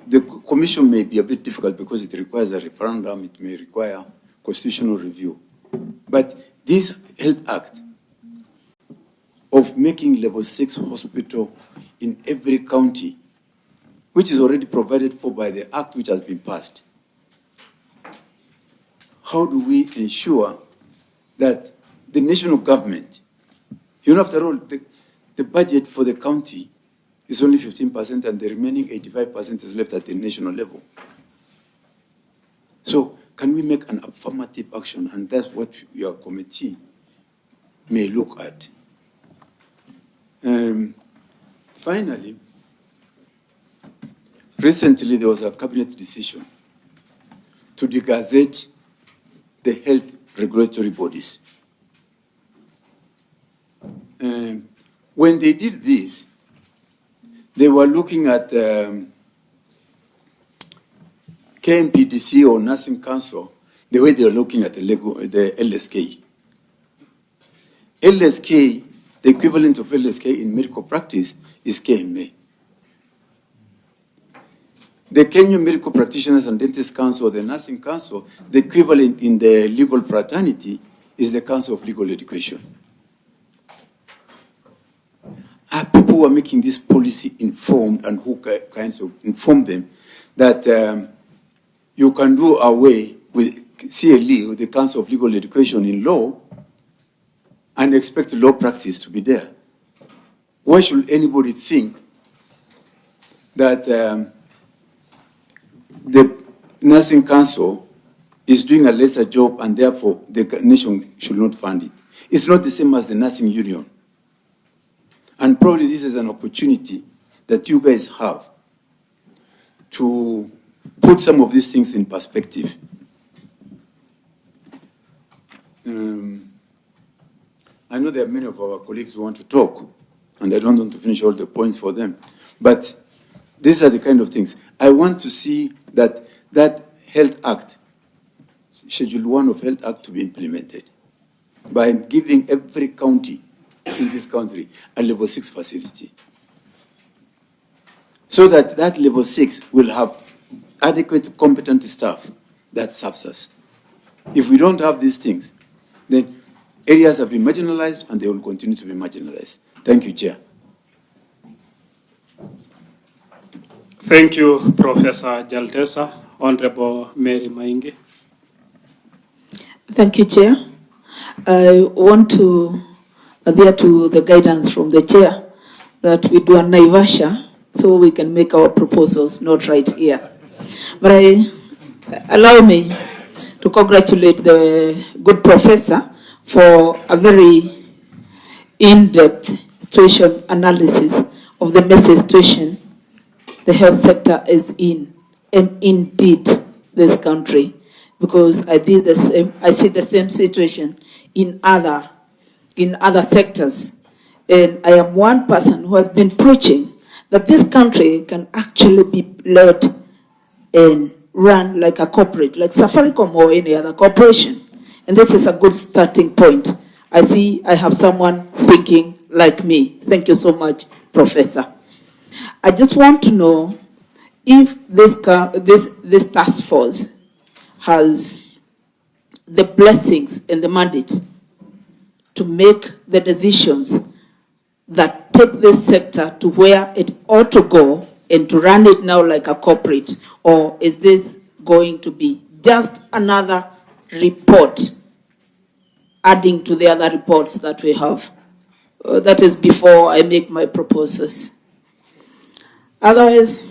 the commission may be a bit difficult because it requires a referendum, it may require constitutional review. But this Health Act of making level 6 hospital in every county, which is already provided for by the act which has been passed, how do we ensure that the national government, after all, the budget for the county is only 15% and the remaining 85% is left at the national level. So can we make an affirmative action? And that's what your committee may look at. Finally, recently there was a cabinet decision to degazette the health regulatory bodies. When they did this, they were looking at KMPDC or Nursing Council the way they were looking at the LSK. LSK, the equivalent of LSK in medical practice is KMA. The Kenyan Medical Practitioners and Dentists Council, the Nursing Council, the equivalent in the legal fraternity is the Council of Legal Education. Are people who are making this policy informed and who kinds of inform them that you can do away with CLE, with the Council of Legal Education in law, and expect law practice to be there? Why should anybody think that the Nursing Council is doing a lesser job and therefore the nation should not fund it? It's not the same as the Nursing Union. And probably this is an opportunity that you guys have to put some of these things in perspective. I know there are many of our colleagues who want to talk, and I don't want to finish all the points for them. But these are the kind of things. I want to see that Health Act, Schedule 1 of Health Act, to be implemented by giving every county in this country a level 6 facility. So that that level 6 will have adequate, competent staff that serves us. If we don't have these things, then areas have been marginalized and they will continue to be marginalized. Thank you, Chair. Thank you, Professor Jaltesa. Honorable Mary Maingi. Thank you, Chair. I want to adhere to the guidance from the Chair that we do a Naivasha so we can make our proposals, not right here. But allow me to congratulate the good professor for a very in-depth situation analysis of the messy situation the health sector is in, and indeed this country, because I see the same situation in other sectors. And I am one person who has been preaching that this country can actually be led and run like a corporate, like Safaricom or any other corporation. And this is a good starting point. I see I have someone thinking like me. Thank you so much, Professor. I just want to know if this task force has the blessings and the mandate to make the decisions that take this sector to where it ought to go and to run it now like a corporate, or is this going to be just another report adding to the other reports that we have? That is before I make my proposals. Otherwise,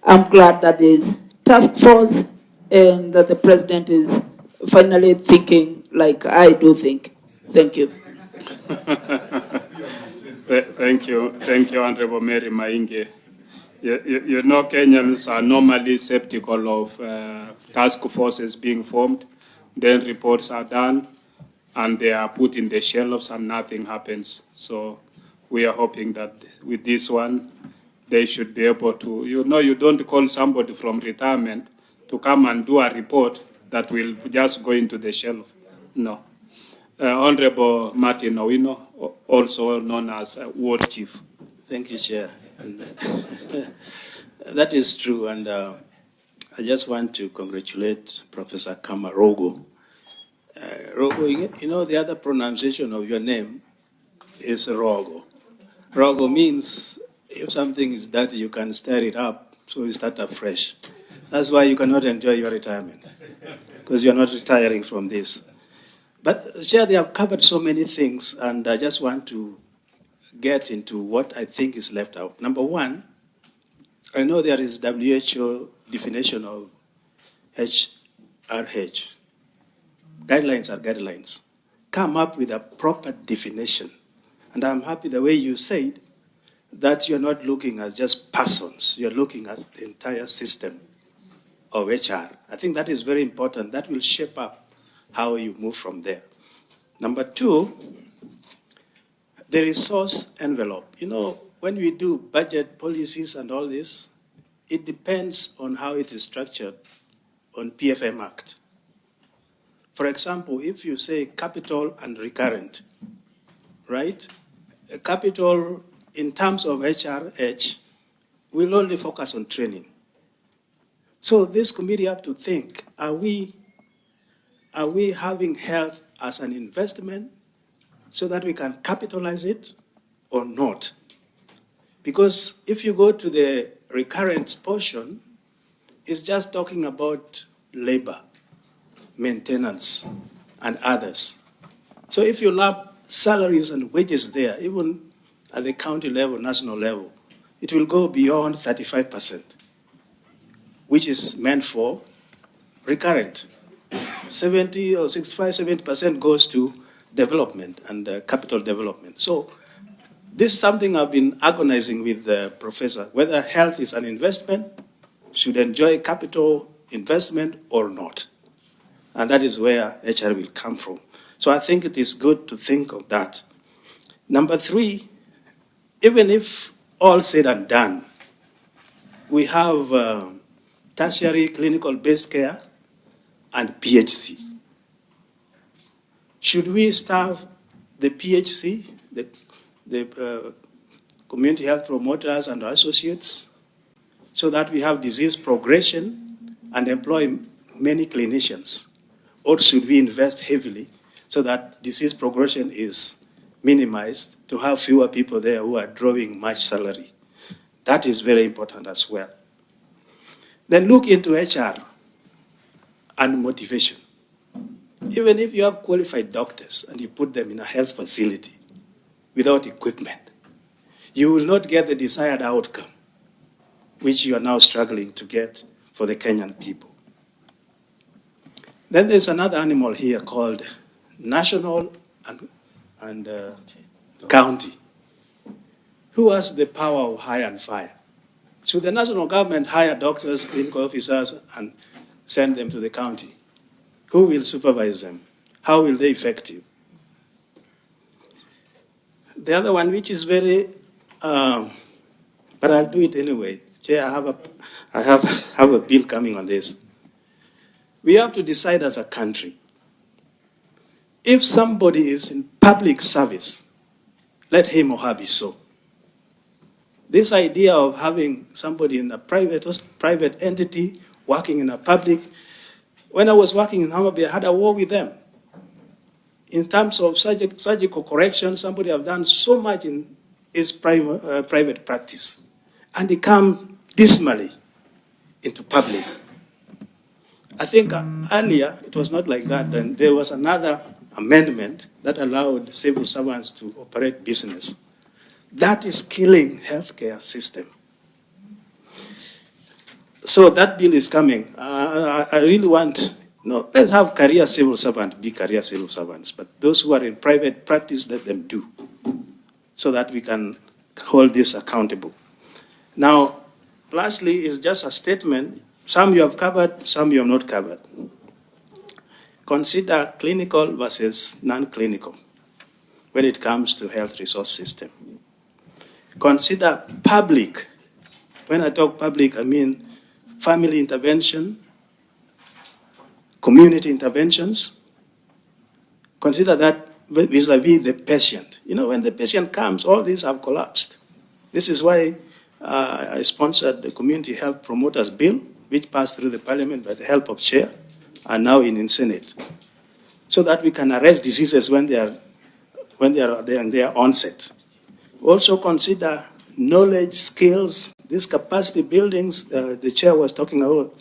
I'm glad that there's task force and that the president is finally thinking like I do think. Thank you. Thank you, Honorable Mary Maingi. You know, Kenyans are normally skeptical of task forces being formed. Then reports are done, and they are put in the shelves, and nothing happens. So we are hoping that with this one, they should be able to, you don't call somebody from retirement to come and do a report that will just go into the shelf. No. Honorable Martin Owino, also known as Ward Chief. Thank you, Chair. That is true, and I just want to congratulate Professor Kamarogo. Rogo, you know the other pronunciation of your name is Rogo. Rogo means if something is dirty, you can stir it up, so you start afresh. That's why you cannot enjoy your retirement, because you're not retiring from this. But Chair, they have covered so many things, and I just want to get into what I think is left out. Number one, I know there is WHO definition of HRH. Guidelines are guidelines. Come up with a proper definition. And I'm happy the way you said that you're not looking at just persons, you're looking at the entire system of HR. I think that is very important. That will shape up how you move from there. Number two, the resource envelope. You know, when we do budget policies and all this, it depends on how it is structured on PFM Act. For example, if you say capital and recurrent, right? Capital in terms of HRH will only focus on training. So this committee have to think, are we having health as an investment so that we can capitalize it or not? Because if you go to the recurrent portion, it's just talking about labor, maintenance, and others. So if you lump salaries and wages there, even at the county level, national level, it will go beyond 35%, which is meant for recurrent. 70 or 65, 70% goes to development and capital development. So this is something I've been agonizing with the professor, whether health is an investment, should enjoy capital investment or not. And that is where HR will come from. So I think it is good to think of that. Number three, even if all said and done, we have tertiary clinical-based care and PHC. Should we starve the PHC, the community health promoters and associates, so that we have disease progression and employ many clinicians? Or should we invest heavily so that disease progression is minimized to have fewer people there who are drawing much salary? That is very important as well. Then look into HR and motivation. Even if you have qualified doctors and you put them in a health facility without equipment, you will not get the desired outcome, which you are now struggling to get for the Kenyan people. Then there's another animal here called national and county. Who has the power of hire and fire? Should the national government hire doctors, clinical officers, and send them to the county? Who will supervise them? How will they be effective? The other one, which is very, but I'll do it anyway. Chair, I have a bill coming on this. We have to decide as a country, if somebody is in public service, let him or her be so. This idea of having somebody in a private entity working in a public, when I was working in Hammarby, I had a war with them. In terms of surgical correction, somebody have done so much in his private practice, and they come dismally into public. I think earlier it was not like that. Then there was another amendment that allowed civil servants to operate business. That is killing healthcare system. So that bill is coming. I really want, let's have career civil servants be career civil servants, but those who are in private practice, let them do, so that we can hold this accountable. Now, lastly, is just a statement. Some you have covered, some you have not covered. Consider clinical versus non-clinical when it comes to health resource system. Consider public. When I talk public, I mean family intervention, community interventions. Consider that vis-a-vis the patient. You know, when the patient comes, all these have collapsed. This is why I sponsored the Community Health Promoters Bill, which passed through the Parliament by the help of Chair, and now in Senate, so that we can arrest diseases when they are in their onset. Also consider knowledge, skills, these capacity buildings the Chair was talking about,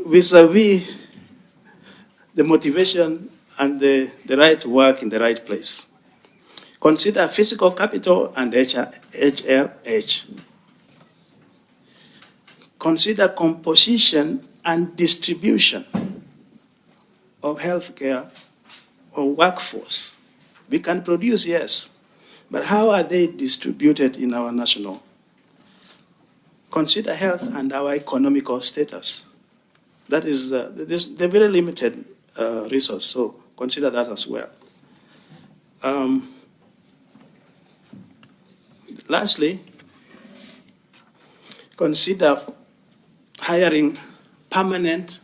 vis-a-vis the motivation and the right to work in the right place. Consider physical capital and HRH. Consider composition and distribution of healthcare or workforce. We can produce, yes, but how are they distributed in our national? Consider health and our economical status. That is the very limited resource, so consider that as well. Lastly, consider hiring permanent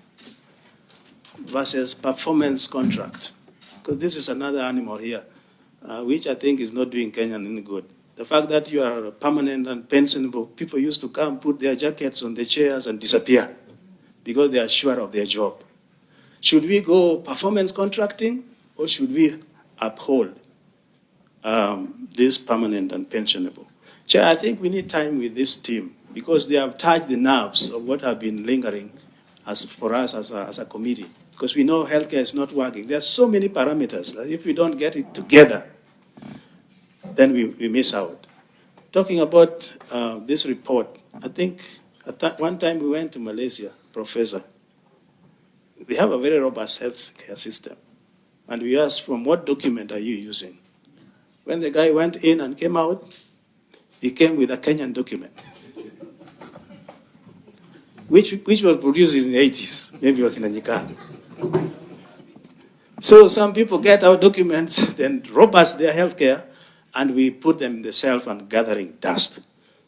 versus performance contract, because this is another animal here, which I think is not doing Kenya any good. The fact that you are permanent and pensionable, people used to come, put their jackets on the chairs and disappear because they are sure of their job. Should we go performance contracting, or should we uphold this permanent and pensionable? Chair, I think we need time with this team because they have touched the nerves of what have been lingering for us as a committee. Because we know healthcare is not working. There are so many parameters that if we don't get it together, then we miss out. Talking about this report, I think at one time we went to Malaysia, Professor. They have a very robust healthcare system. And we asked, from what document are you using? When the guy went in and came out, he came with a Kenyan document, which was produced in the 80s, maybe Wakinanyika. So some people get our documents, then robust their healthcare, and we put them in the shelf and gathering dust.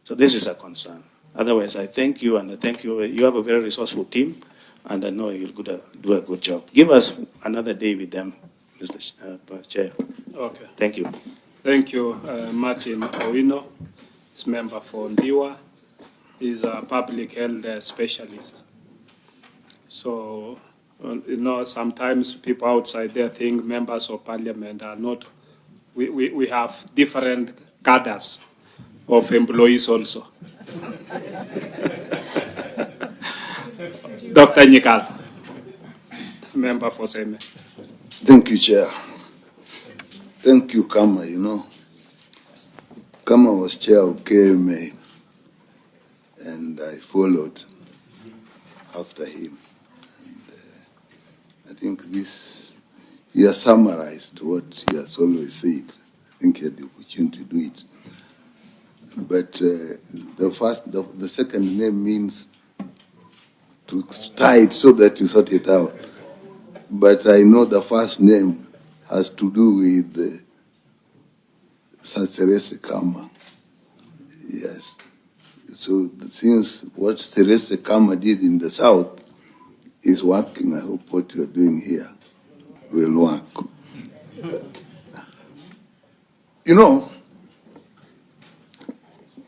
So this is a concern. Otherwise, I thank you, and I thank you. You have a very resourceful team, and I know you'll do a good job. Give us another day with them, Mr. Chair. Okay. Thank you. Thank you, Martin Owino. He's member for Ndiwa. He's a public health specialist. So, sometimes people outside there think members of parliament are not. We have different cadres of employees also. Dr. Nyikal, member for Seme. Thank you, Chair. Thank you, Kama. Kama was chair of KMA, and I followed after him. And, I think he has summarized what he has always said. I think he had the opportunity to do it. But the second name means to tie it so that you sort it out. But I know the first name has to do with Teresa Kama. Yes. So since what Teresa Kama did in the South is working, I hope what you are doing here will work.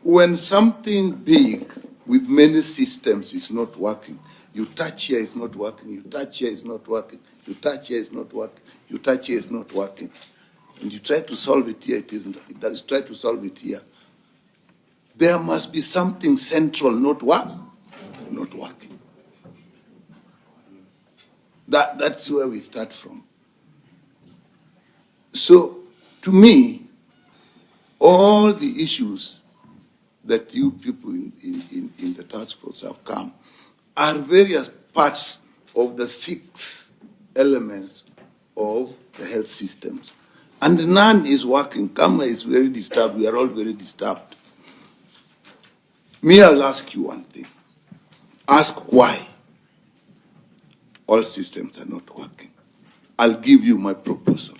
When something big with many systems is not working, you touch here, it's not working, you touch here, it's not working, you touch here, it's not working, you touch here, it's not working. And you try to solve it here, it isn't. It does try to solve it here. There must be something central not working. That's where we start from. So, to me, all the issues that you people in the task force have come are various parts of the 6 elements of the health systems. And none is working. Kama is very disturbed. We are all very disturbed. I'll ask you one thing. Ask why all systems are not working. I'll give you my proposal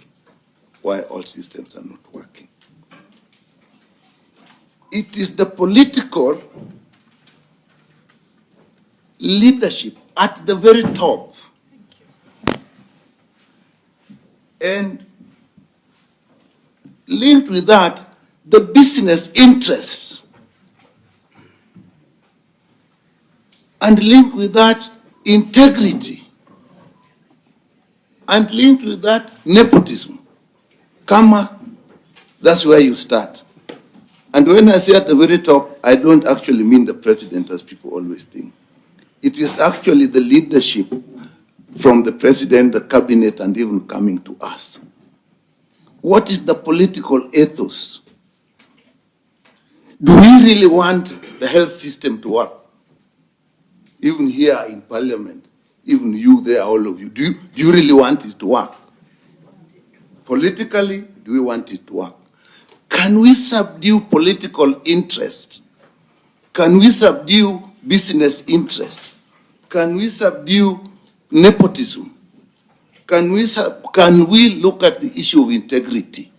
why all systems are not working. It is the political leadership at the very top. And linked with that, the business interests and linked with that integrity, and linked with that nepotism. Kama, that's where you start. And when I say at the very top, I don't actually mean the president as people always think. It is actually the leadership from the president, the cabinet, and even coming to us. What is the political ethos? Do we really want the health system to work? Even here in parliament, even you there, all of you, do you really want it to work? Politically, do we want it to work? Can we subdue political interest? Can we subdue business interest? Can we subdue nepotism? Can we look at the issue of integrity?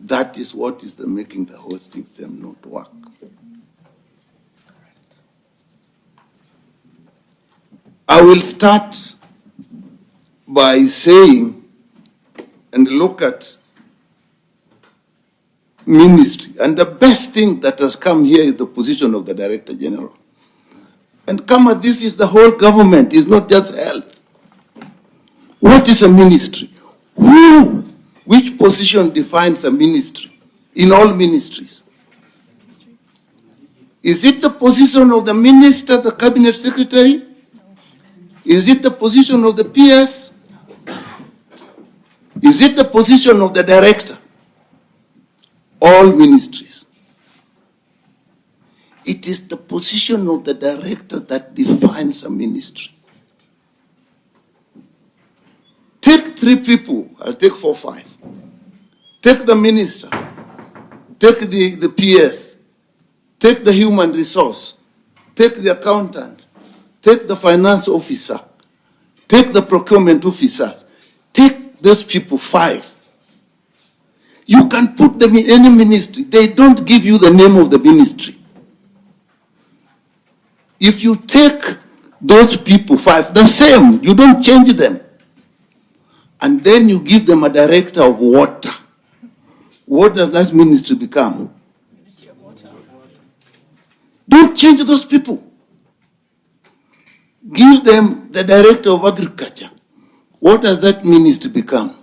That is what is making the whole system not work. I will start by saying and look at ministry. And the best thing that has come here is the position of the Director General. And Kama, this is the whole government, it's not just health. What is a ministry? Who? Which position defines a ministry in all ministries? Is it the position of the minister, the cabinet secretary? Is it the position of the PS? Is it the position of the director? All ministries. It is the position of the director that defines a ministry. Take 3 people, I'll take 4 or 5. Take the minister, take the PS, take the human resource, take the accountant, take the finance officer, take the procurement officers, take those people 5. You can put them in any ministry. They don't give you the name of the ministry. If you take those people 5, the same, you don't change them. And then you give them a director of water. What does that ministry become? Ministry of Water. Don't change those people. Give them the director of agriculture. What does that ministry become?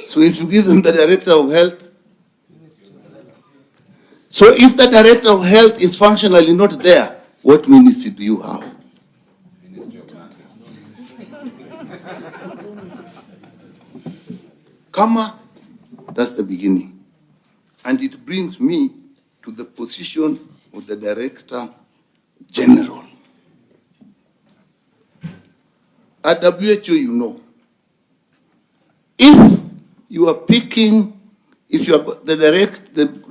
So if you give them the director of health, so if the director of health is functionally not there, what ministry do you have? Kama, that's the beginning. And it brings me to the position of the Director General. At WHO, you know, if you are picking, if you are the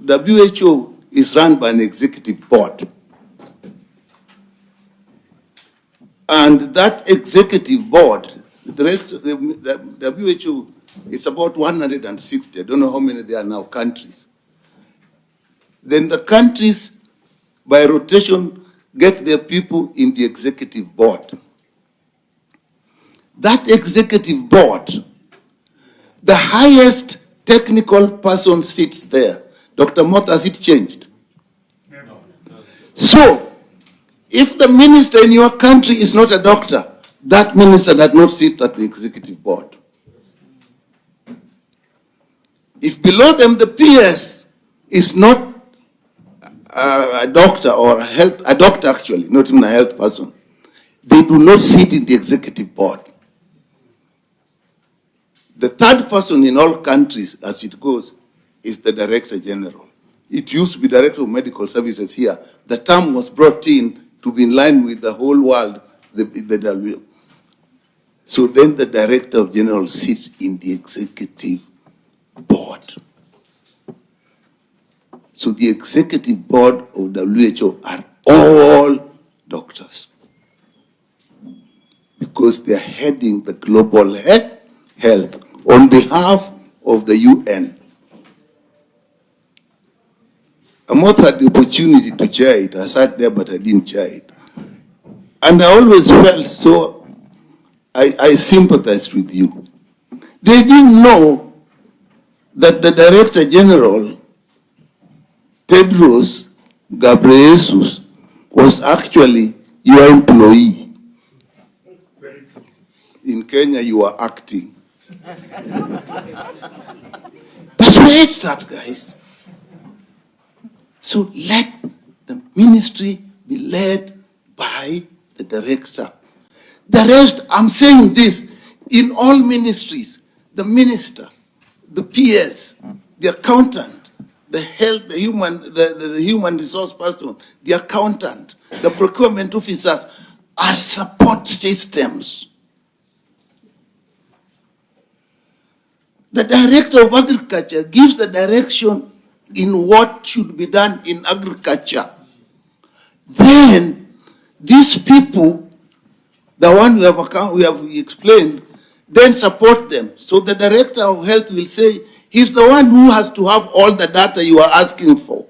WHO is run by an executive board. And that executive board, the WHO, it's about 160, I don't know how many there are now, countries. Then the countries, by rotation, get their people in the executive board. That executive board, the highest technical person sits there. Dr. Mott, has it changed? No. So, if the minister in your country is not a doctor, that minister does not sit at the executive board. If below them the PS is not a doctor or a doctor actually, not even a health person, they do not sit in the executive board. The third person in all countries, as it goes, is the Director General. It used to be Director of Medical Services here. The term was brought in to be in line with the whole world, the WHO. So then the Director General sits in the executive board. So the executive board of WHO are all doctors, because they're heading the global health on behalf of the UN. Amoth had the opportunity to chair it. I sat there, but I didn't chair it. And I always felt so, I sympathized with you. They didn't know that the Director General, Tedros, Gabriel Jesus was actually your employee. In Kenya, you are acting. That's where it starts, guys. So let the ministry be led by the director. The rest, I'm saying this, in all ministries, the minister, the PS, the accountant, the health, the human resource person, the accountant, the procurement officers are support systems. The director of agriculture gives the direction in what should be done in agriculture. Then these people, the one we have explained, then support them. So the director of health will say, he's the one who has to have all the data you are asking for.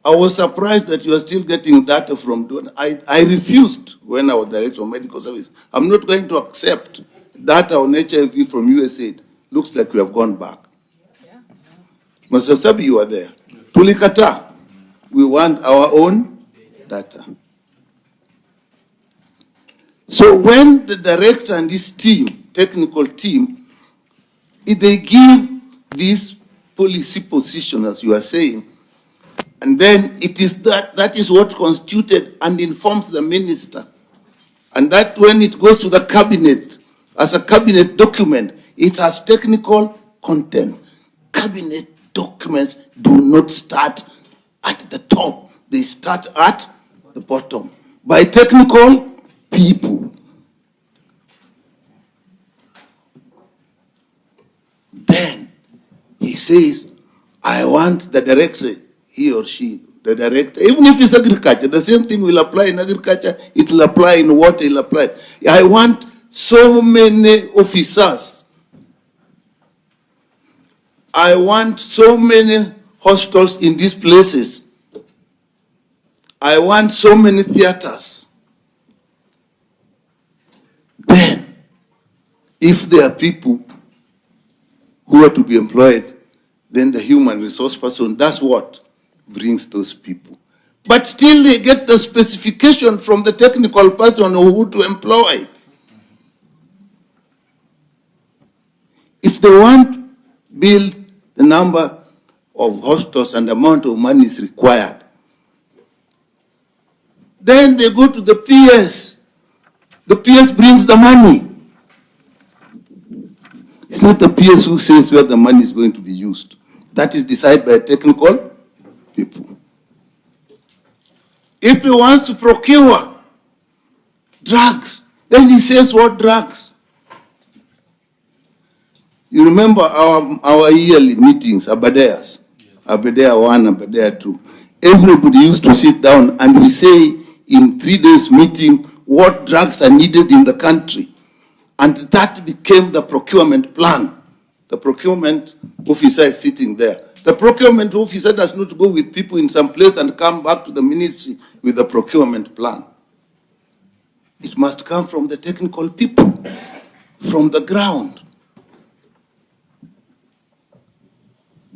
I was surprised that you are still getting data from donors. I refused when I was director of medical service. I'm not going to accept data on HIV from USAID. Looks like we have gone back. Yeah. Mr. Sabi, you are there. Tulikata. We want our own data. So when the director and this team, technical team, if they give this policy position, as you are saying, and then it is that is what constituted and informs the minister. And that when it goes to the cabinet, as a cabinet document, it has technical content. Cabinet documents do not start at the top. They start at the bottom by technical people. Then he says, I want the director, he or she, the director, even if it's agriculture, the same thing will apply in agriculture, it will apply in water, it will apply. I want so many officers. I want so many hospitals in these places. I want so many theaters. Then, if there are people who are to be employed, then the human resource person does what? Brings those people. But still they get the specification from the technical person who to employ. If they want to build the number of hospitals and the amount of money is required, then they go to the PS. The PS brings the money. It's not the PS who says where the money is going to be used. That is decided by technical people. If he wants to procure drugs, then he says what drugs. You remember our yearly meetings, Abadeas, Abadea 1, Abadea 2. Everybody used to sit down and we say in 3 days meeting what drugs are needed in the country. And that became the procurement plan. The procurement officer is sitting there. The procurement officer does not go with people in some place and come back to the ministry with the procurement plan. It must come from the technical people, from the ground.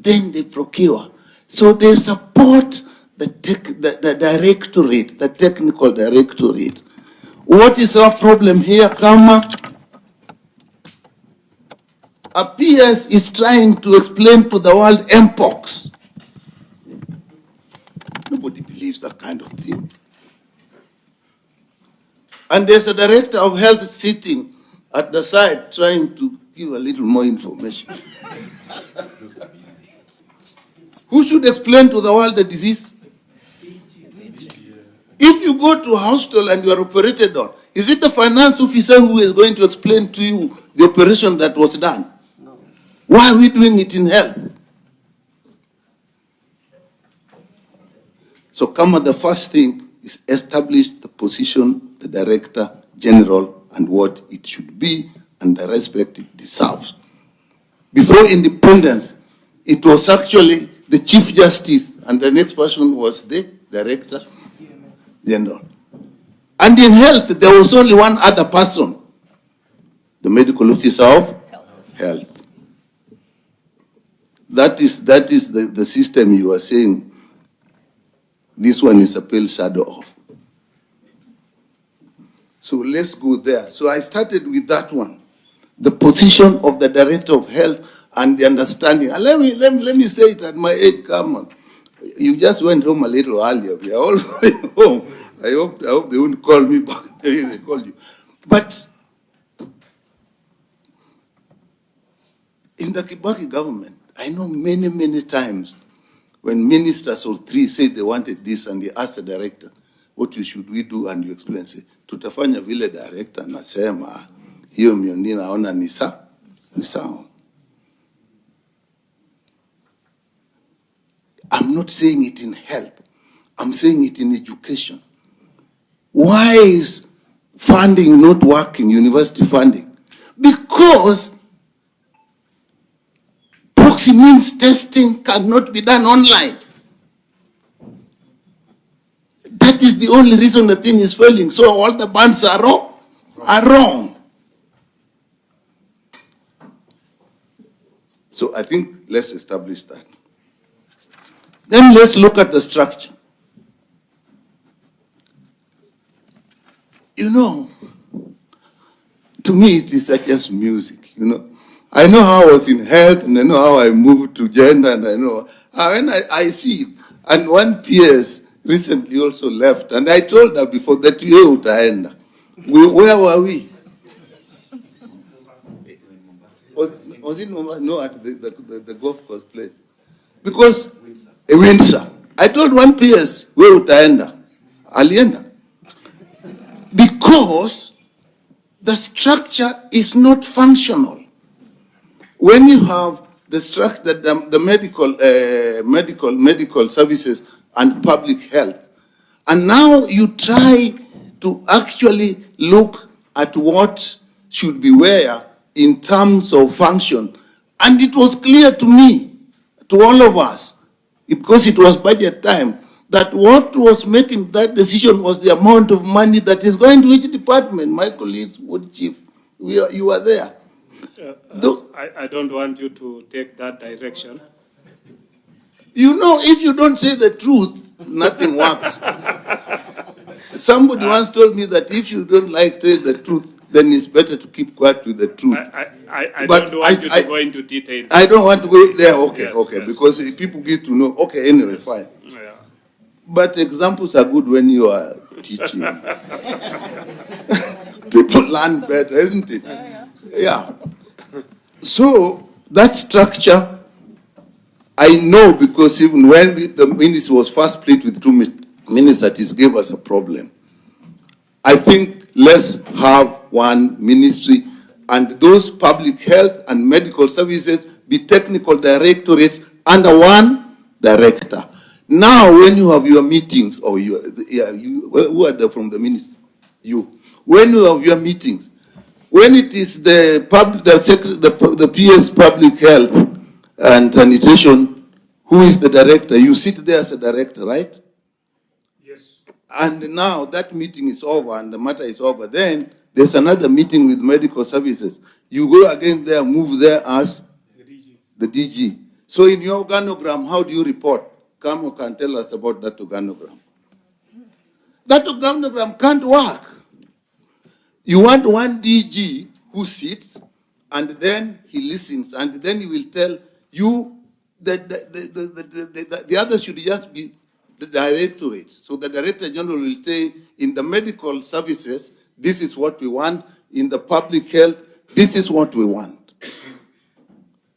Then they procure. So they support the directorate, the technical directorate. What is our problem here, Kama? A PS is trying to explain to the world Mpox. Nobody believes that kind of thing. And there's a director of health sitting at the side trying to give a little more information. Who should explain to the world the disease? If you go to a hospital and you are operated on, is it the finance officer who is going to explain to you the operation that was done? No. Why are we doing it in health? So the first thing is establish the position, the director general, and what it should be, and the respect it deserves. Before independence, it was actually the Chief Justice, and the next person was the Director General. And in health, there was only one other person, the Medical Officer of Health. That is the system you are saying This one is a pale shadow of. So let's go there. So I started with that one, the position of the Director of Health and the understanding. And let me say it at my age, come on. You just went home a little earlier. We are all going home. I hope they won't call me back. Maybe they called you. But in the Kibaki government, I know many times when ministers or three said they wanted this and they asked the director, what should we do? And you explain, say, tutafanya vile director nasema, hiyo mioni naona ni sawa. I'm not saying it in health. I'm saying it in education. Why is funding not working, university funding? Because proxy means testing cannot be done online. That is the only reason the thing is failing. So all the bands are wrong. So I think let's establish that. Then let's look at the structure. You know, to me it is just music, you know. I know how I was in health and I know how I moved to gender and I know, when I see it. And one PS recently also left and I told her before that you utaenda. Where were we? Was it no, at the golf course place? Because Windsor. I told one PS, where utaenda? Alienda. Because the structure is not functional. When you have the structure, the medical services and public health, and now you try to actually look at what should be where in terms of function, and it was clear to me, to all of us, because it was budget time, that what was making that decision was the amount of money that is going to each department. My colleagues, what chief, you are there. I don't want you to take that direction. You know, if you don't say the truth, nothing works. Somebody once told me that if you don't like to say the truth, then it's better to keep quiet with the truth. I don't want you to go into detail. I don't want to go there, okay, Yes, okay, yes. Because people get to know, okay, anyway, fine. Yeah. But examples are good when you are teaching. People learn better, isn't it? Yeah. So that structure, I know because even when the ministry was first split with 2 ministers, it gave us a problem. I think let's have one ministry and those public health and medical services be technical directorates under one director. Now, when you have your meetings, or who are from the ministry? You. When you have your meetings, when it is the PS Public Health and Sanitation, who is the director? You sit there as a director, right? Yes. And now that meeting is over and the matter is over. Then there's another meeting with medical services. You go again there, move there as the DG. So in your organogram, how do you report? Come, you can tell us about that organogram. That organogram can't work. You want one DG who sits and then he listens and then he will tell you that the others should just be the directorates. So the Director General will say, in the medical services, this is what we want. In the public health, this is what we want.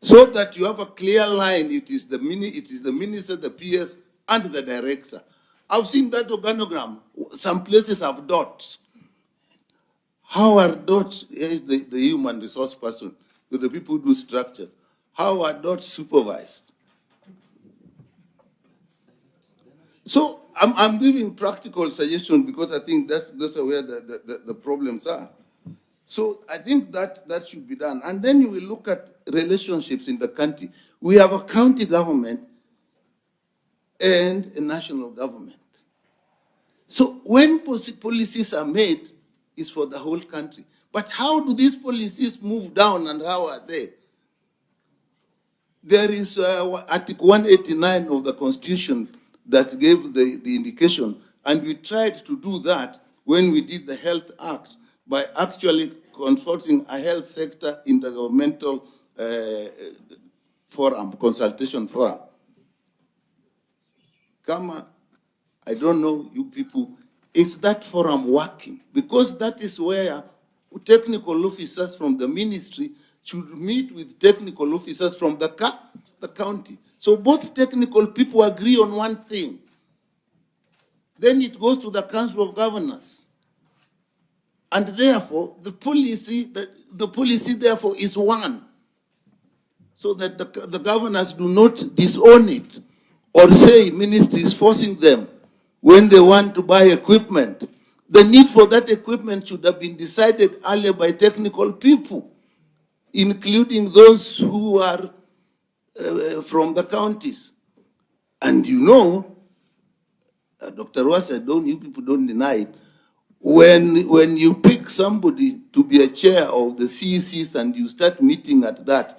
So that you have a clear line, it is the minister, the PS, and the director. I've seen that organogram. Some places have dots. How are dots, is the human resource person, with the people who do structures, how are dots supervised? So I'm giving practical suggestions because I think that's where the problems are. So I think that should be done. And then you will look at relationships in the country. We have a county government and a national government. So when policies are made, it's for the whole country. But how do these policies move down and how are they? There is Article 189 of the Constitution that gave the indication. And we tried to do that when we did the Health Act by actually consulting a health sector intergovernmental forum, consultation forum. Kama, I don't know you people, is that forum working? Because that is where technical officers from the ministry should meet with technical officers from the county. So both technical people agree on one thing. Then it goes to the Council of Governors. And therefore, the policy therefore is one. So that the governors do not disown it or say ministry is forcing them when they want to buy equipment. The need for that equipment should have been decided earlier by technical people, including those who are from the counties. And you know, Dr. Wasa, you people don't deny it, when you pick somebody to be a chair of the CECs and you start meeting at that,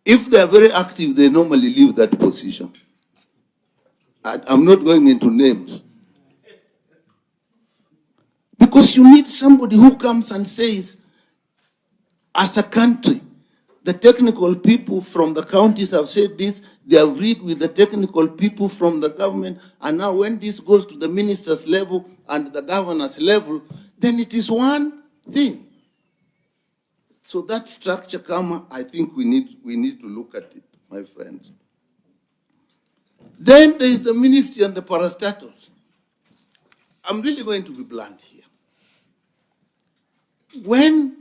if they are very active, they normally leave that position. I'm not going into names. Because you need somebody who comes and says, as a country, the technical people from the counties have said this, they have agreed with the technical people from the government, and now when this goes to the minister's level and the governor's level, then it is one thing. So that structure, Kama, I think we need to look at it, my friends. Then there is the ministry and the parastatals. I'm really going to be blunt here. When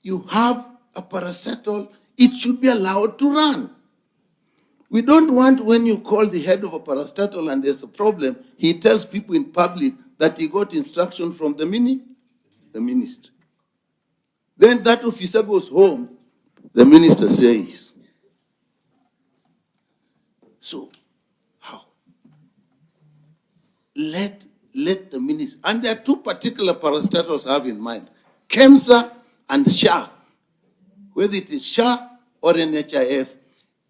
you have a parastatal, it should be allowed to run. We don't want when you call the head of a parastatal and there's a problem, he tells people in public that he got instruction from the ministry. Then that officer goes home, the minister says. So, how? Let the minister, and there are two particular parastatals I have in mind, KEMSA and SHA. Whether it is SHA or NHIF,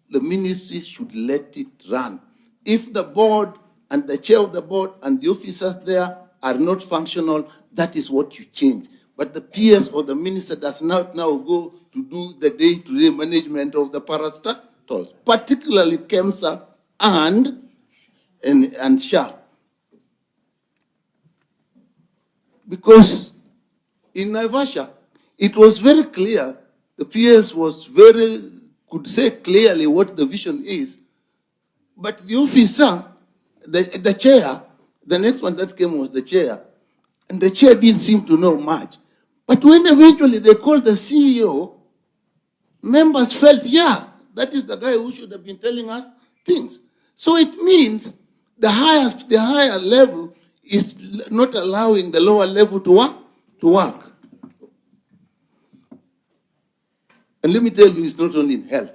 the ministry should let it run. If the board and the chair of the board and the officers there are not functional, that is what you change. But the PS or the minister does not now go to do the day-to-day management of the parastatals, particularly KEMSA and SHA. Because in Naivasha, it was very clear, the PS could say clearly what the vision is, but the officer, the chair, the next one that came was the chair, and the chair didn't seem to know much. But when eventually they called the CEO, members felt, yeah, that is the guy who should have been telling us things. So it means the higher level is not allowing the lower level to work. And let me tell you, it's not only in health.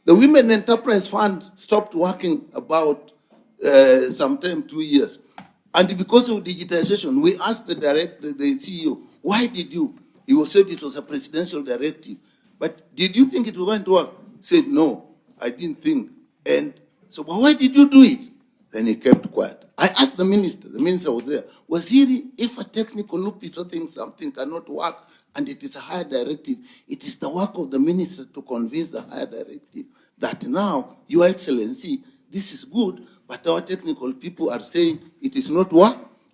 The Women Enterprise Fund stopped working about sometime 2 years. And because of digitization, we asked the CEO, why did you? He was said it was a presidential directive. But did you think it was going to work? He said, no, I didn't think. And so, but why did you do it? Then he kept quiet. I asked the minister was there, Waziri, if a technical officer thinks something cannot work and it is a higher directive, it is the work of the minister to convince the higher directive that now, Your Excellency, this is good, but our technical people are saying it is not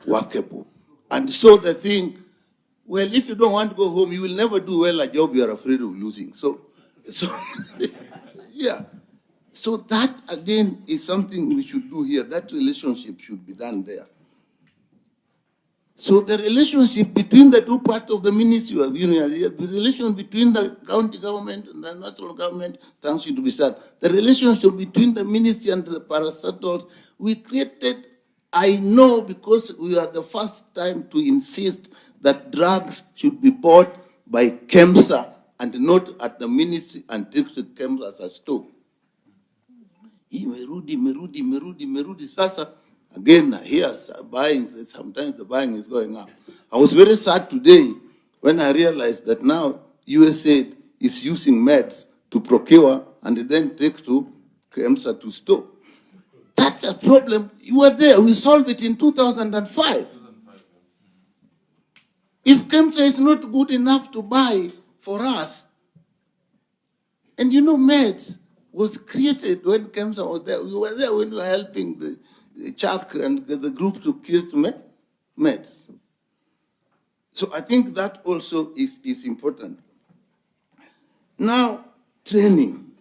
workable. And so the thing, well, if you don't want to go home, you will never do well a job you are afraid of losing. So yeah. So that, again, is something we should do here. That relationship should be done there. So the relationship between the two parts of the Ministry of Union, the relation between the county government and the national government, thanks you to be said. The relationship between the ministry and the parastatals, we created, I know because we are the first time to insist that drugs should be bought by KEMSA and not at the ministry and take to KEMSA as a store. Merudi. Sasa, again, here, buying, sometimes the buying is going up. I was very sad today when I realized that now USAID is using meds to procure and then take to KEMSA to store. That That's a problem. You were there. We solved it in 2005. If KEMSA is not good enough to buy for us, and you know, meds was created when KEMSA was there. We were there when we were helping the Chuck and the group to create meds. So I think that also is important. Now, training,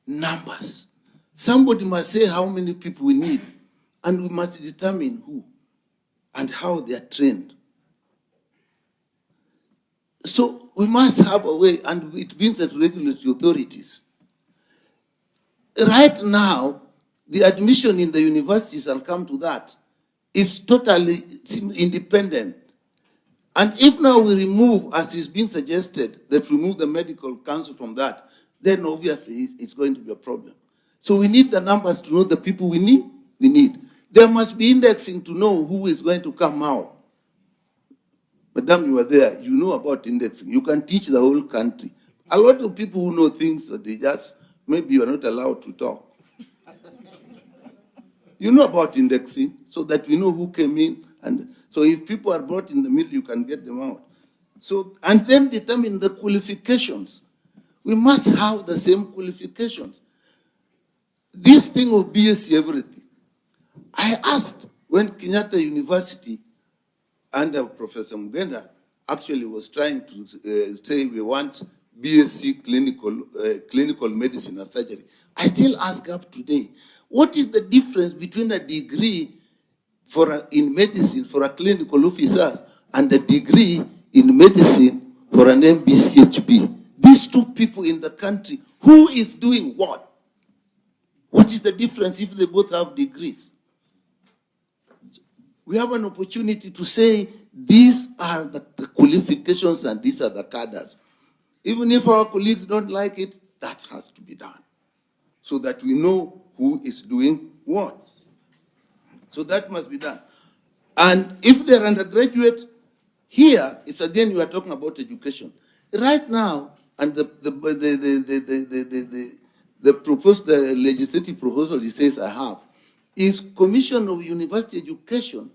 numbers. Somebody must say how many people we need, and we must determine who and how they are trained. So we must have a way, and it means that regulatory authorities. Right now, the admission in the universities, I'll come to that, is totally independent. And if now we remove, as is being suggested, that remove the medical council from that, then obviously it's going to be a problem. So we need the numbers to know the people we need. There must be indexing to know who is going to come out. Madam, you are there, you know about indexing. You can teach the whole country. A lot of people who know things, they just, maybe you are not allowed to talk. You know about indexing, so that we know who came in. And so if people are brought in the middle, you can get them out. So, and then determine the qualifications. We must have the same qualifications. This thing of BSc everything. I asked when Kenyatta University under Professor Mugenda actually was trying to say we want BSc clinical medicine and surgery. I still ask up today, what is the difference between a degree in medicine for a clinical officer and a degree in medicine for an MBCHB? These two people in the country, who is doing what? What is the difference if they both have degrees? We have an opportunity to say these are the qualifications and these are the cadres. Even if our colleagues don't like it, that has to be done so that we know who is doing what. So that must be done. And if they're undergraduate, here, it's again, you are talking about education. Right now, and the legislative proposal he says I have, is Commission of University Education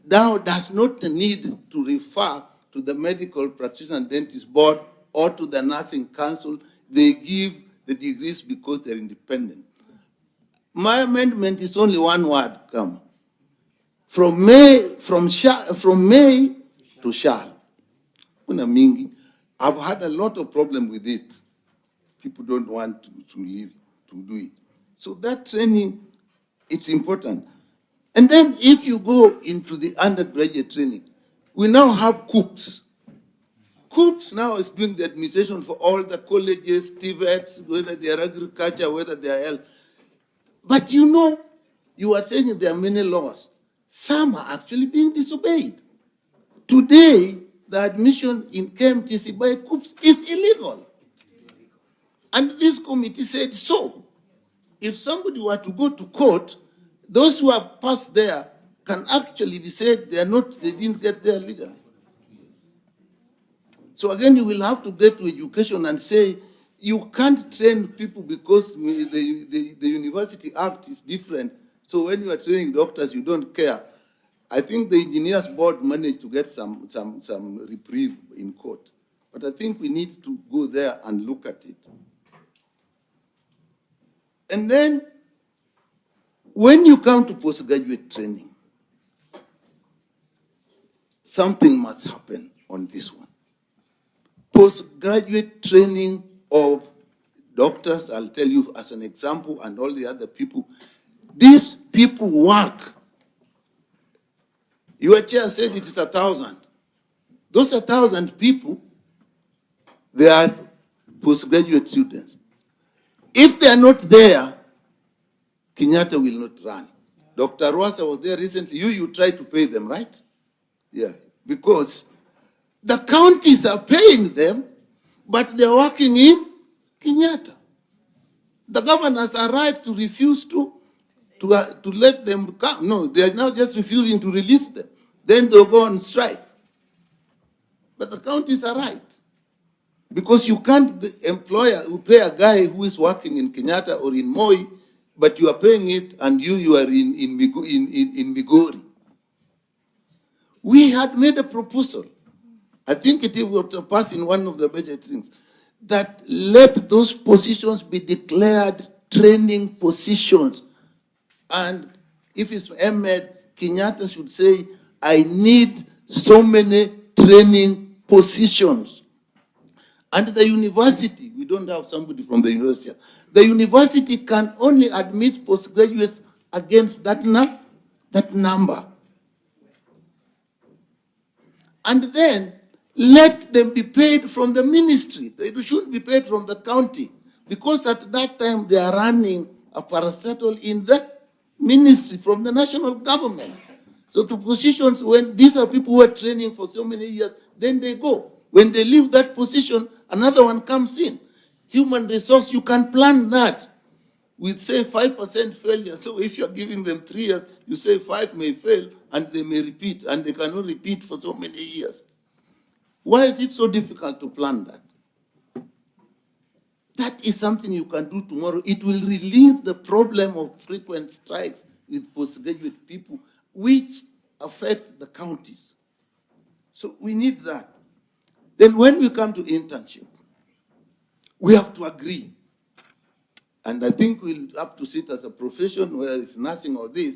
now does not need to refer to the Medical Practitioner and Dentist Board or to the Nursing Council. They give the degrees because they're independent. My amendment is only one word, come. From May to shall. I've had a lot of problem with it. People don't want to leave, to do it. So that training, it's important. And then if you go into the undergraduate training, we now have cooks. Cooks now is doing the administration for all the colleges, TVETs, whether they are agriculture, whether they are health. But you know, you are saying there are many laws. Some are actually being disobeyed. Today, the admission in KMTC by cooks is illegal. And this committee said so. If somebody were to go to court, those who have passed there can actually be said they didn't get there legally. So again, you will have to get to education and say, you can't train people because the University Act is different. So when you are training doctors, you don't care. I think the Engineers Board managed to get some reprieve in court. But I think we need to go there and look at it. And then, when you come to postgraduate training, something must happen on this one. Postgraduate training of doctors, I'll tell you as an example, and all the other people, these people work. Your chair said it is 1,000. Those 1,000 people, they are postgraduate students. If they are not there, Kenyatta will not run. Dr. Rwasa was there recently. You tried to pay them, right? Yeah, because the counties are paying them, but they're working in Kenyatta. The governors are right to refuse to let them come. No, they are now just refusing to release them. Then they'll go on strike. But the counties are right. Because you can't, the employer will pay a guy who is working in Kenyatta or in Moi, but you are paying it, and you are in Migori. We had made a proposal. I think it was passed in one of the budget things, that let those positions be declared training positions. And if it's Ahmed, Kenyatta should say, I need so many training positions. And the university, we don't have somebody from the university. The university can only admit postgraduates against that number. And then let them be paid from the ministry. They shouldn't be paid from the county, because at that time they are running a parastatal in the ministry from the national government. So the positions, when these are people who are training for so many years, then they go. When they leave that position, another one comes in. Human resource, you can plan that with, say, 5% failure. So if you're giving them 3 years, you say 5 may fail and they may repeat, and they cannot repeat for so many years. Why is it so difficult to plan that? That is something you can do tomorrow. It will relieve the problem of frequent strikes with postgraduate people, which affect the counties. So we need that. Then when we come to internship, we have to agree. And I think we'll have to sit as a profession, whether it's nursing or this,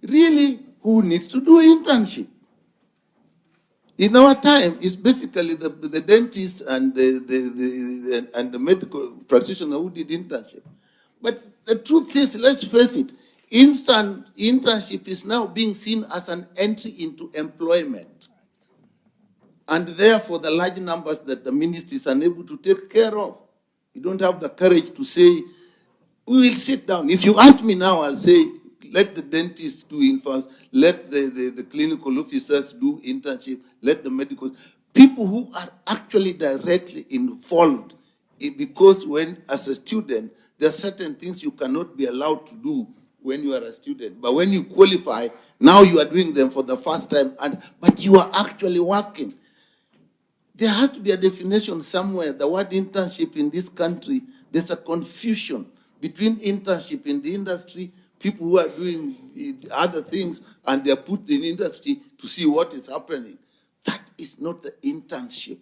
really, who needs to do internship? In our time, it's basically the dentist and the medical practitioner who did internship. But the truth is, let's face it, internship is now being seen as an entry into employment. And therefore, the large numbers that the ministry is unable to take care of. You don't have the courage to say, we will sit down. If you ask me now, I'll say, let the dentists do infants, let the clinical officers do internship, let the medical, people who are actually directly involved, because when, as a student, there are certain things you cannot be allowed to do when you are a student. But when you qualify, now you are doing them for the first time, but you are actually working. There has to be a definition somewhere. The word internship in this country, there's a confusion between internship in the industry, people who are doing other things, and they're put in industry to see what is happening. That is not the internship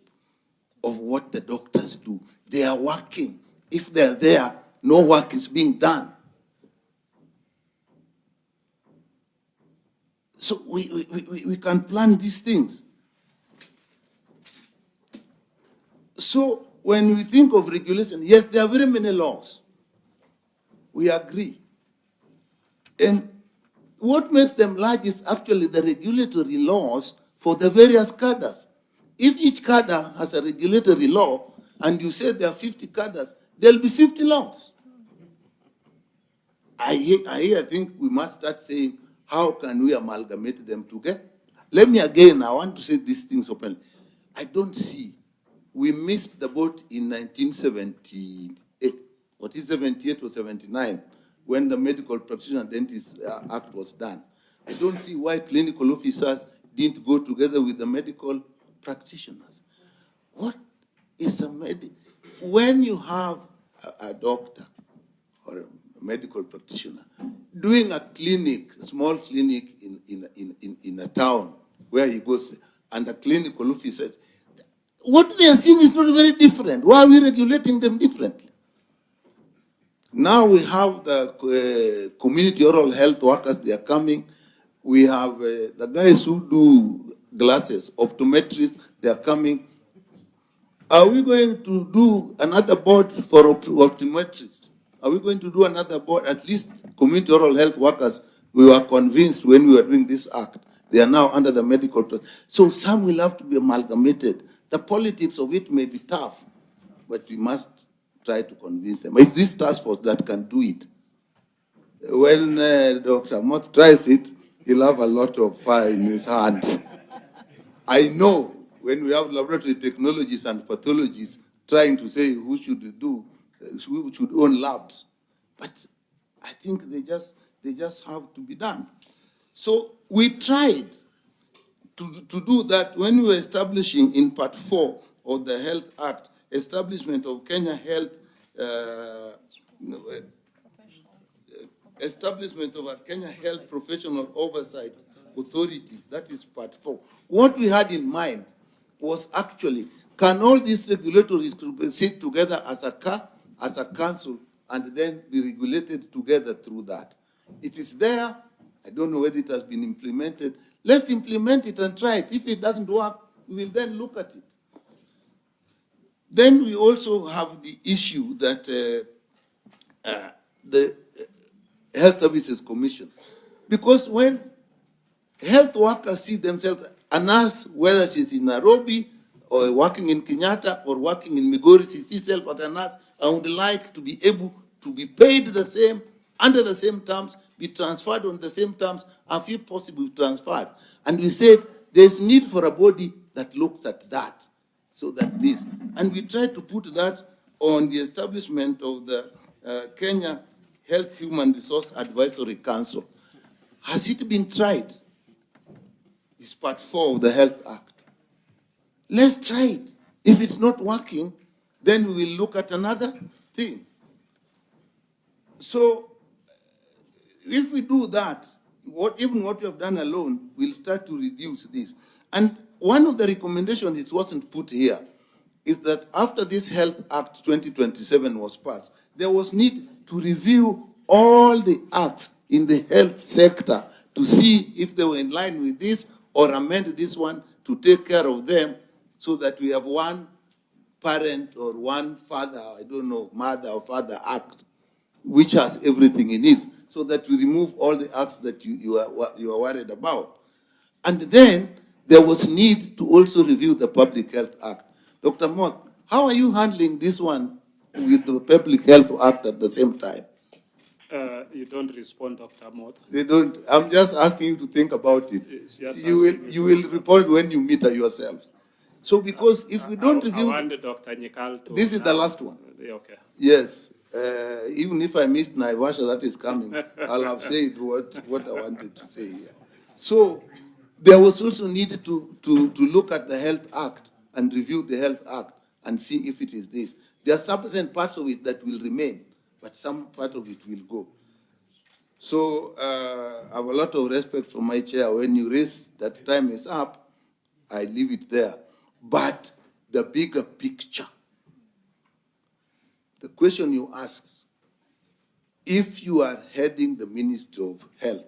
of what the doctors do. They are working. If they're there, no work is being done. So we can plan these things. So when we think of regulation, yes, there are very many laws. We agree. And what makes them large is actually the regulatory laws for the various cadres. If each cadre has a regulatory law, and you say there are 50 cadres, there'll be 50 laws. I think we must start saying, how can we amalgamate them together? Let me again, I want to say these things openly. I don't see. We missed the boat in 1978, what is 78 or 79, when the Medical Practitioner Dentist Act was done. I don't see why clinical officers didn't go together with the medical practitioners. What is a when you have a doctor or a medical practitioner doing a clinic, a small clinic in a town where he goes, and the clinical officer, what they are seeing is not very different. Why are we regulating them differently? Now we have the community oral health workers, they are coming. We have the guys who do glasses, optometrists, they are coming. Are we going to do another board for optometrists? Are we going to do another board? At least community oral health workers, we were convinced when we were doing this act, they are now under the medical. So some will have to be amalgamated. The politics of it may be tough, but we must try to convince them. It's this task force that can do it. When Dr. Moth tries it, he'll have a lot of fire in his hands. I know when we have laboratory technologies and pathologists trying to say who should own labs. But I think they just have to be done. So we tried to do that when we were establishing in Part 4 of the Health Act, establishment of Kenya Health establishment of a Kenya Health Professional Oversight Authority, that is part 4. What we had in mind was actually, can all these regulatories sit together as a council and then be regulated together through that? It is there. I don't know whether it has been implemented. Let's implement it and try it. If it doesn't work, we will then look at it. Then we also have the issue that the Health Services Commission, because when health workers see themselves, a nurse, whether she's in Nairobi or working in Kenyatta or working in Migori, she sees herself as a nurse, I would like to be able to be paid the same, under the same terms, be transferred on the same terms, and if possible transferred. And we said there's need for a body that looks at that, so that this, and we tried to put that on the establishment of the Kenya Health Human Resource Advisory Council. Has it been tried? It's part 4 of the Health Act. Let's try it. If it's not working, then we will look at another thing. So, if we do that, even what we have done alone, we'll start to reduce this. And one of the recommendations, it wasn't put here, is that after this Health Act 2027 was passed, there was need to review all the acts in the health sector to see if they were in line with this, or amend this one to take care of them, so that we have one parent or one father, I don't know, mother or father act, which has everything in it, so that we remove all the acts that you are worried about. And then there was need to also review the Public Health Act. Dr. Mott, how are you handling this one with the Public Health Act at the same time? You don't respond, Dr. Mott. They don't. I'm just asking you to think about it. You will report when you meet yourselves. So because if we don't review... I want Dr. Nyikal to... This is the last one. Okay. Yes. Even if I missed Naivasha that is coming, I'll have said what I wanted to say here. So there was also needed to look at the Health Act and review the Health Act and see if it is this. There are certain parts of it that will remain, but some part of it will go. So I have a lot of respect for my chair. When you raise that time is up, I leave it there. But the bigger picture, the question you ask, if you are heading the Ministry of Health,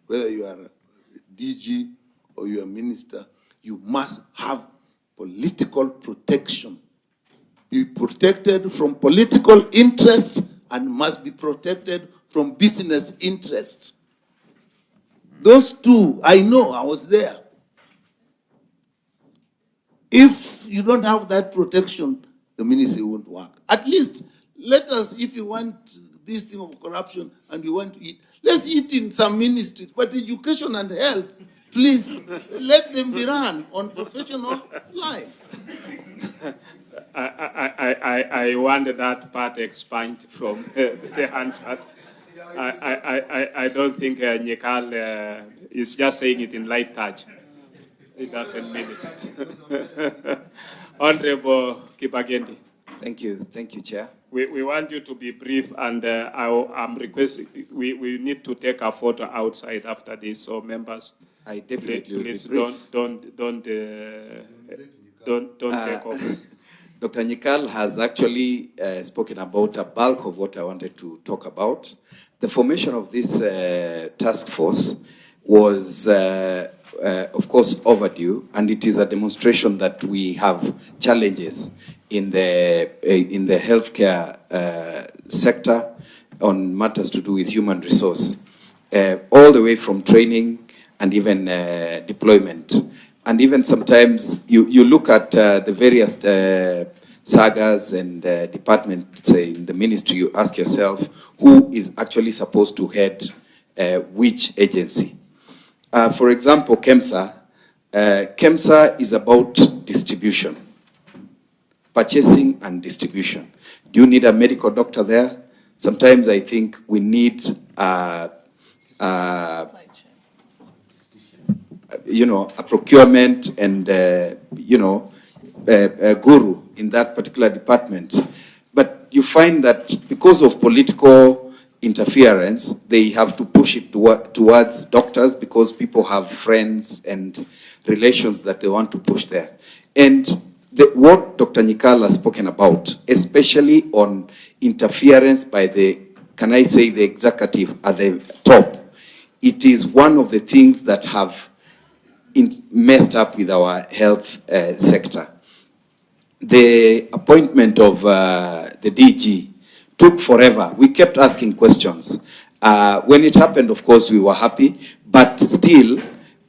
whether you are a DG or you are a minister, you must have political protection. Be protected from political interest and must be protected from business interest. Those two, I know, I was there. If you don't have that protection, the ministry won't work. At least, let us, if you want this thing of corruption and you want to eat, let's eat in some ministries. But education and health, please, let them be run on professional lines. I want that part expanded from the answer. I don't think Nyikal is just saying it in light touch. It doesn't mean it. Honorable Kibagendi. Thank you, Chair. We want you to be brief, and I'm requesting, we need to take a photo outside after this, so members, I definitely please will be don't take over. Dr. Nyikal has actually spoken about a bulk of what I wanted to talk about. The formation of this task force was, of course, overdue, and it is a demonstration that we have challenges in the healthcare sector on matters to do with human resource, all the way from training and even deployment. And even sometimes you look at the various sagas and departments in the ministry, you ask yourself, who is actually supposed to head which agency? For example, KEMSA. KEMSA is about distribution, purchasing and distribution. Do you need a medical doctor there? Sometimes I think we need a procurement and, a guru in that particular department. But you find that because of political interference, they have to push it towards doctors because people have friends and relations that they want to push there. And what Dr. Nyikal has spoken about, especially on interference by the, can I say, the executive at the top, it is one of the things that have messed up with our health sector. The appointment of the DG took forever. We kept asking questions. When it happened, of course, we were happy, but still,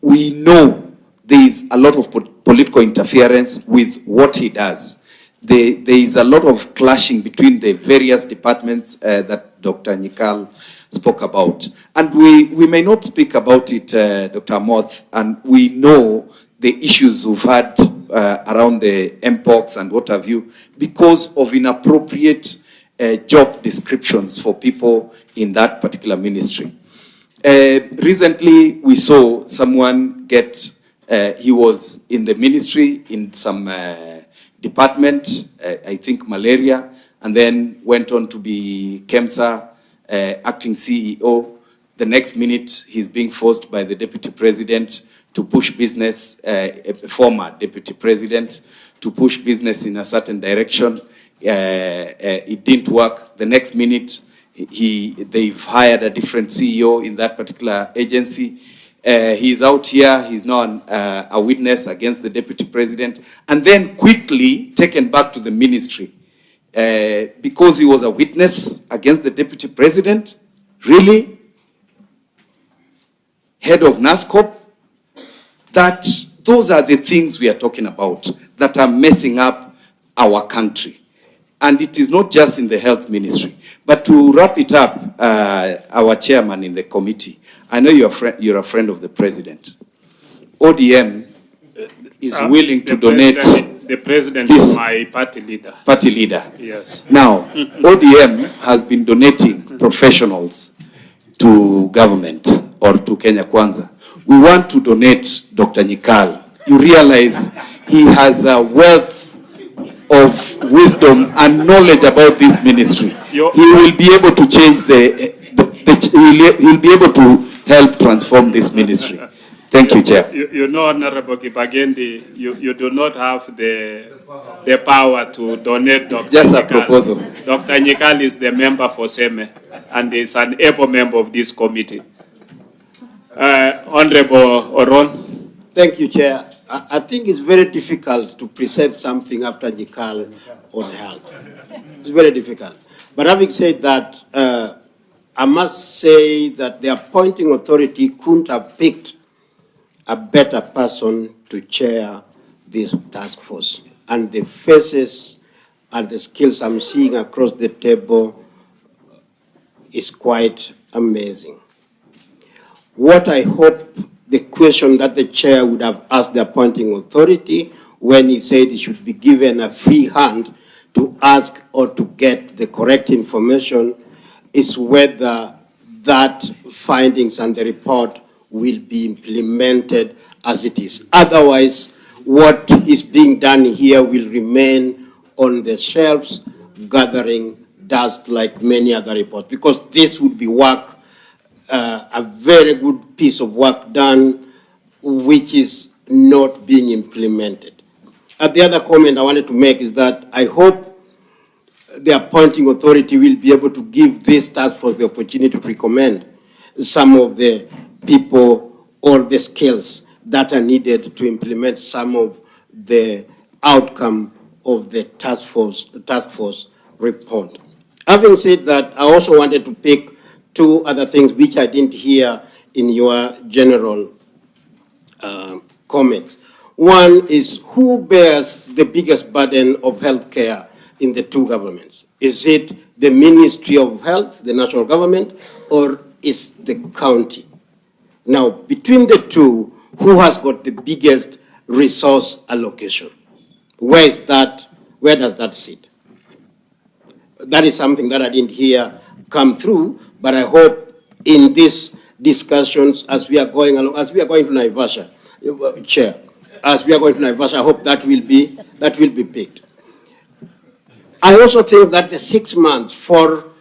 we know there is a lot of political interference with what he does. There is a lot of clashing between the various departments that Dr. Nyikal spoke about. And we may not speak about it, Dr. Moth, and we know the issues we've had around the MPOX and what have you, because of inappropriate job descriptions for people in that particular ministry. Recently, we saw someone get, he was in the ministry in some department, I think malaria, and then went on to be KEMSA acting CEO. The next minute, he's being forced by the deputy president to push business, a former deputy president, to push business in a certain direction. It didn't work. The next minute, they've hired a different CEO in that particular agency. He's out here. He's now a witness against the deputy president, and then quickly taken back to the ministry because he was a witness against the deputy president. Really? Head of NASCOP? That those are the things we are talking about that are messing up our country. And it is not just in the health ministry. But to wrap it up, our chairman in the committee, I know you're a friend of the president. ODM is willing to donate. The president is my party leader. Party leader. Yes. Now, ODM has been donating professionals to government or to Kenya Kwanza. We want to donate Dr. Nyikal. You realize he has a wealth of wisdom and knowledge about this ministry. He will be able to change he'll be able to help transform this ministry. Thank you, Chair. You know, Honorable Kibagendi, you do not have the power to donate Dr. Just Nyikal. A proposal. Dr. Nyikal is the member for SEME and is an able member of this committee. Honorable Oron. Thank you, Chair. I think it's very difficult to present something after Nyikal on health. It's very difficult. But having said that, I must say that the appointing authority couldn't have picked a better person to chair this task force. And the faces and the skills I'm seeing across the table is quite amazing. What I hope, the question that the chair would have asked the appointing authority when he said he should be given a free hand to ask or to get the correct information is whether that findings and the report will be implemented as it is. Otherwise, what is being done here will remain on the shelves, gathering dust like many other reports, because this would be work, a very good piece of work done, which is not being implemented. The other comment I wanted to make is that I hope the appointing authority will be able to give this task force the opportunity to recommend some of the people or the skills that are needed to implement some of the outcome of the task force report. Having said that, I also wanted to pick two other things which I didn't hear in your general comments. One is, who bears the biggest burden of healthcare in the two governments? Is it the Ministry of Health, the national government, or is the county? Now, between the two, who has got the biggest resource allocation? Where does that sit? That is something that I didn't hear come through, but I hope in these discussions as we are going along, as we are going to Naivasha, Chair, as we are going to Naivasha, I hope that will be picked. I also think that the 6 months for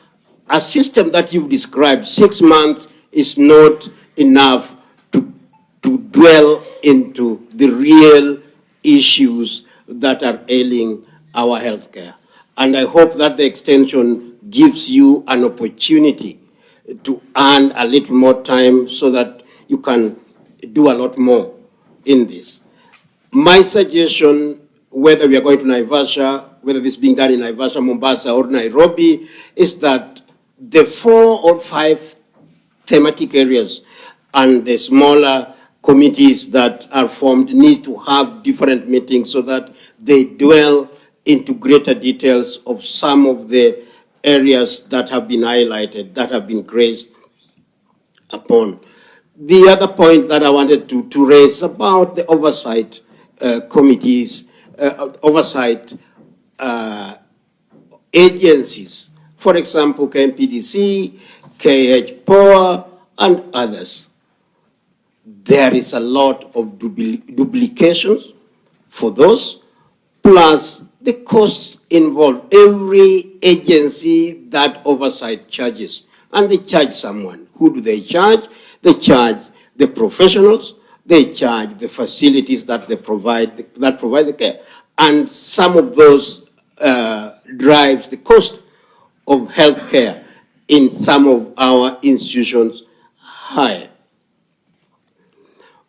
a system that you've described, 6 months is not enough to dwell into the real issues that are ailing our healthcare. And I hope that the extension gives you an opportunity to earn a little more time so that you can do a lot more in this. My suggestion, whether we are going to Naivasha, whether this is being done in Naivasha, Mombasa, or Nairobi, is that the 4 or 5 thematic areas and the smaller committees that are formed need to have different meetings so that they dwell into greater details of some of the areas that have been highlighted, that have been grazed upon. The other point that I wanted to raise about the oversight committees, oversight agencies, for example, KMPDC, KH Power, and others. There is a lot of duplications for those, plus the costs involved. Every agency that oversight charges, and they charge someone. Who do they charge? They charge the professionals, they charge the facilities that they provide, that provide the care. And some of those drives the cost of health care in some of our institutions higher.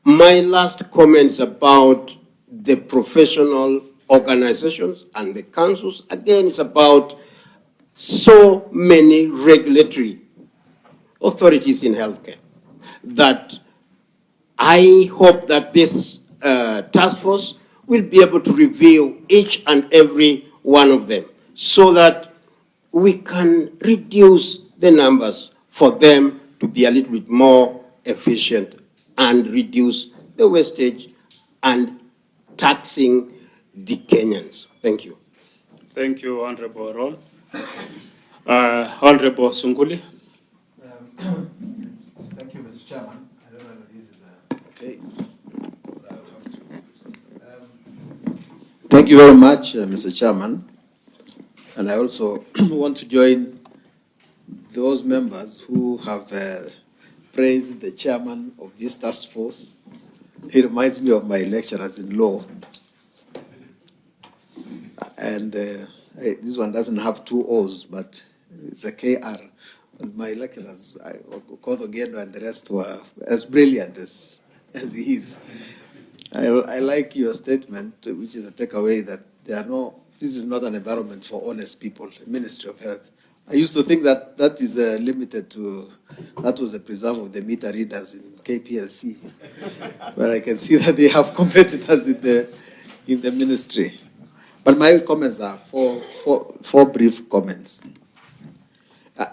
My last comments about the professional organizations and the councils, again, is about so many regulatory authorities in healthcare that I hope that this task force will be able to review each and every one of them so that we can reduce the numbers for them to be a little bit more efficient and reduce the wastage and taxing the Kenyans. Thank you. Thank you, Honorable Ron. Honorable Sunguli. Thank you, Mr. Chairman. I don't know whether this is okay. I'll have to. Thank you very much, Mr. Chairman. And I also want to join those members who have praised the chairman of this task force. He reminds me of my lecturers in law. And this one doesn't have 2 O's, but it's a KR. And my lecturers, Kodogendo and the rest, were as brilliant as he is. I like your statement, which is a takeaway that this is not an environment for honest people, Ministry of Health. I used to think that that is limited to, that was a preserve of the meter readers in KPLC. But I can see that they have competitors in the ministry. But my comments are four brief comments.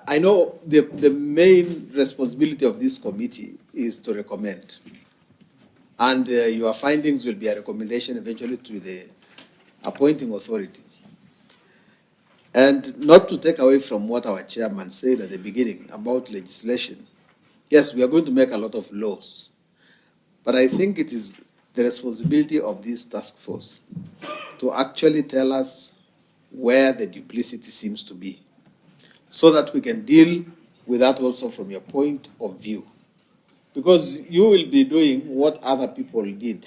I know the main responsibility of this committee is to recommend. And your findings will be a recommendation eventually to the appointing authority. And not to take away from what our chairman said at the beginning about legislation. Yes, we are going to make a lot of laws. But I think it is the responsibility of this task force to actually tell us where the duplicity seems to be, so that we can deal with that also from your point of view. Because you will be doing what other people did.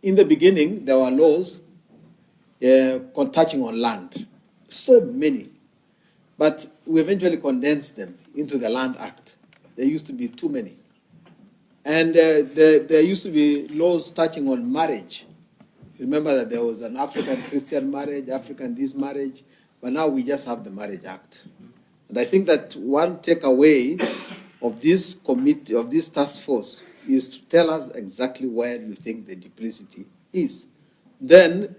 In the beginning, there were laws touching on land, so many. But we eventually condensed them into the Land Act. There used to be too many. And there used to be laws touching on marriage. Remember that there was an African Christian marriage, African this marriage, but now we just have the Marriage Act. And I think that one takeaway of this committee, of this task force, is to tell us exactly where you think the duplicity is. Then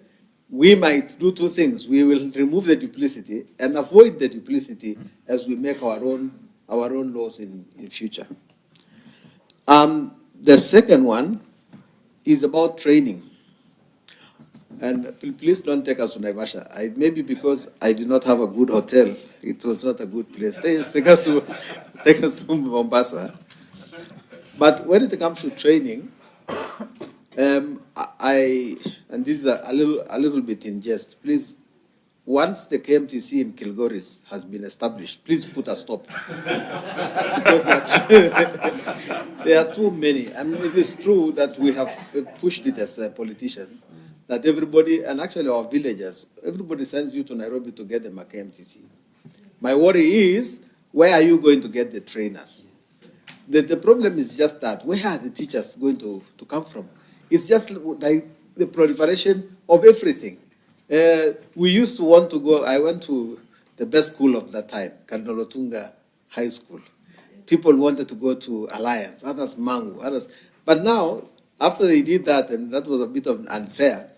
we might do 2 things. We will remove the duplicity and avoid the duplicity as we make our own laws in future. The second one is about training. And please don't take us to Naivasha. Maybe because I did not have a good hotel, it was not a good place. Take us to Mombasa. But when it comes to training, and this is a little bit in jest, please, once the KMTC in Kilgoris has been established, please put a stop. Because there are too many. I mean, it is true that we have pushed it as politicians, that everybody, and actually our villagers, everybody sends you to Nairobi to get them a KMTC. My worry is, where are you going to get the trainers? The problem is just that, where are the teachers going to come from? It's just like the proliferation of everything. We used to want to go, I went to the best school of that time, Cardinal Otunga High School. People wanted to go to Alliance, others Mangu, others. But now, after they did that, and that was a bit of unfair,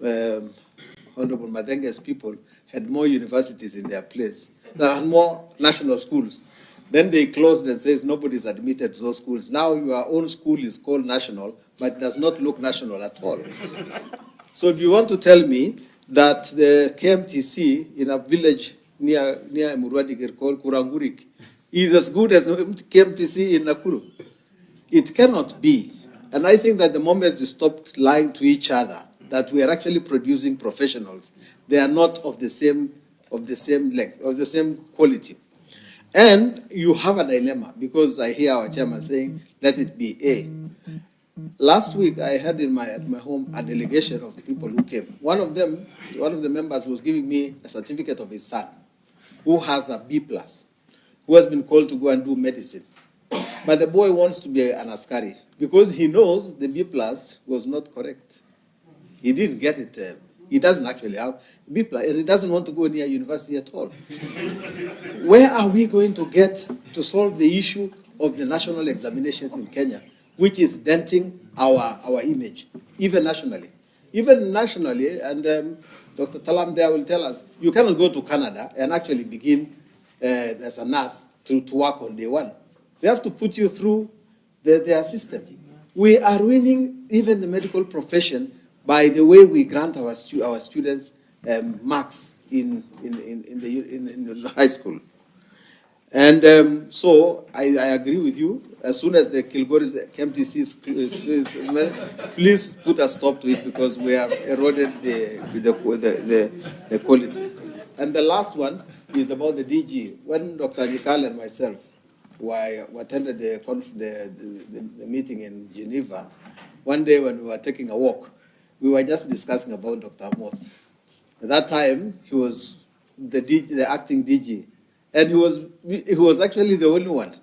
Honorable Madenge's people had more universities in their place. There are more national schools. Then they closed and says nobody's admitted to those schools. Now your own school is called national, but does not look national at all. So do you want to tell me that the KMTC in a village near Murwadi called Kurangurik is as good as the KMTC in Nakuru? It cannot be. And I think that the moment we stop lying to each other, that we are actually producing professionals, they are not of the same length, of the same quality. And you have a dilemma, because I hear our chairman saying, let it be A. Last week, I had at my home a delegation of people who came. One of the members was giving me a certificate of his son, who has a B+, who has been called to go and do medicine. But the boy wants to be an askari, because he knows the B+ was not correct. He didn't get it. He doesn't actually have B+, and he doesn't want to go near university at all. Where are we going to get to solve the issue of the national examinations in Kenya, which is denting our image, even nationally? Even nationally, and Dr. Talam there will tell us, you cannot go to Canada and actually begin as a nurse to work on day one. They have to put you through their system. We are ruining even the profession by the way we grant our students marks in the high school. And so I agree with you. As soon as the Kilgoris KMTC is please put a stop to it, because we have eroded the quality. And the last one is about the DG. When Dr. Nikal and myself attended the meeting in Geneva, one day when we were taking a walk, we were just discussing about Dr. Amoth. At that time, he was the acting DG, and he was actually the only one.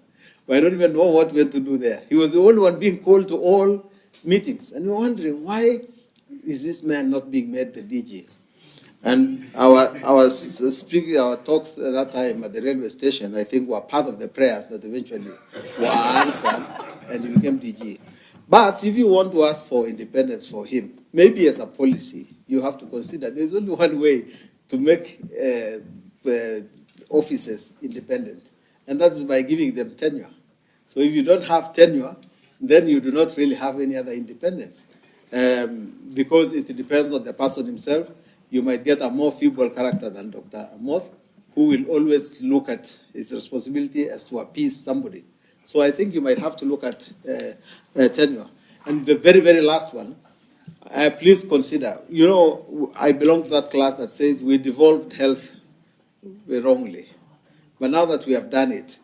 I don't even know what we had to do there. He was the only one being called to all meetings, and we were wondering, why is this man not being made the DG? And our talks at that time at the railway station, I think, were part of the prayers that eventually were answered, and he became DG. But if you want to ask for independence for him, maybe as a policy, you have to consider there's only one way to make officers independent, and that is by giving them tenure. So if you don't have tenure, then you do not really have any other independence, because it depends on the person himself. You might get a more feeble character than Dr. Amoth, who will always look at his responsibility as to appease somebody. So I think you might have to look at tenure. And the very, very last one, please consider, I belong to that class that says we devolved health wrongly. But now that we have done it,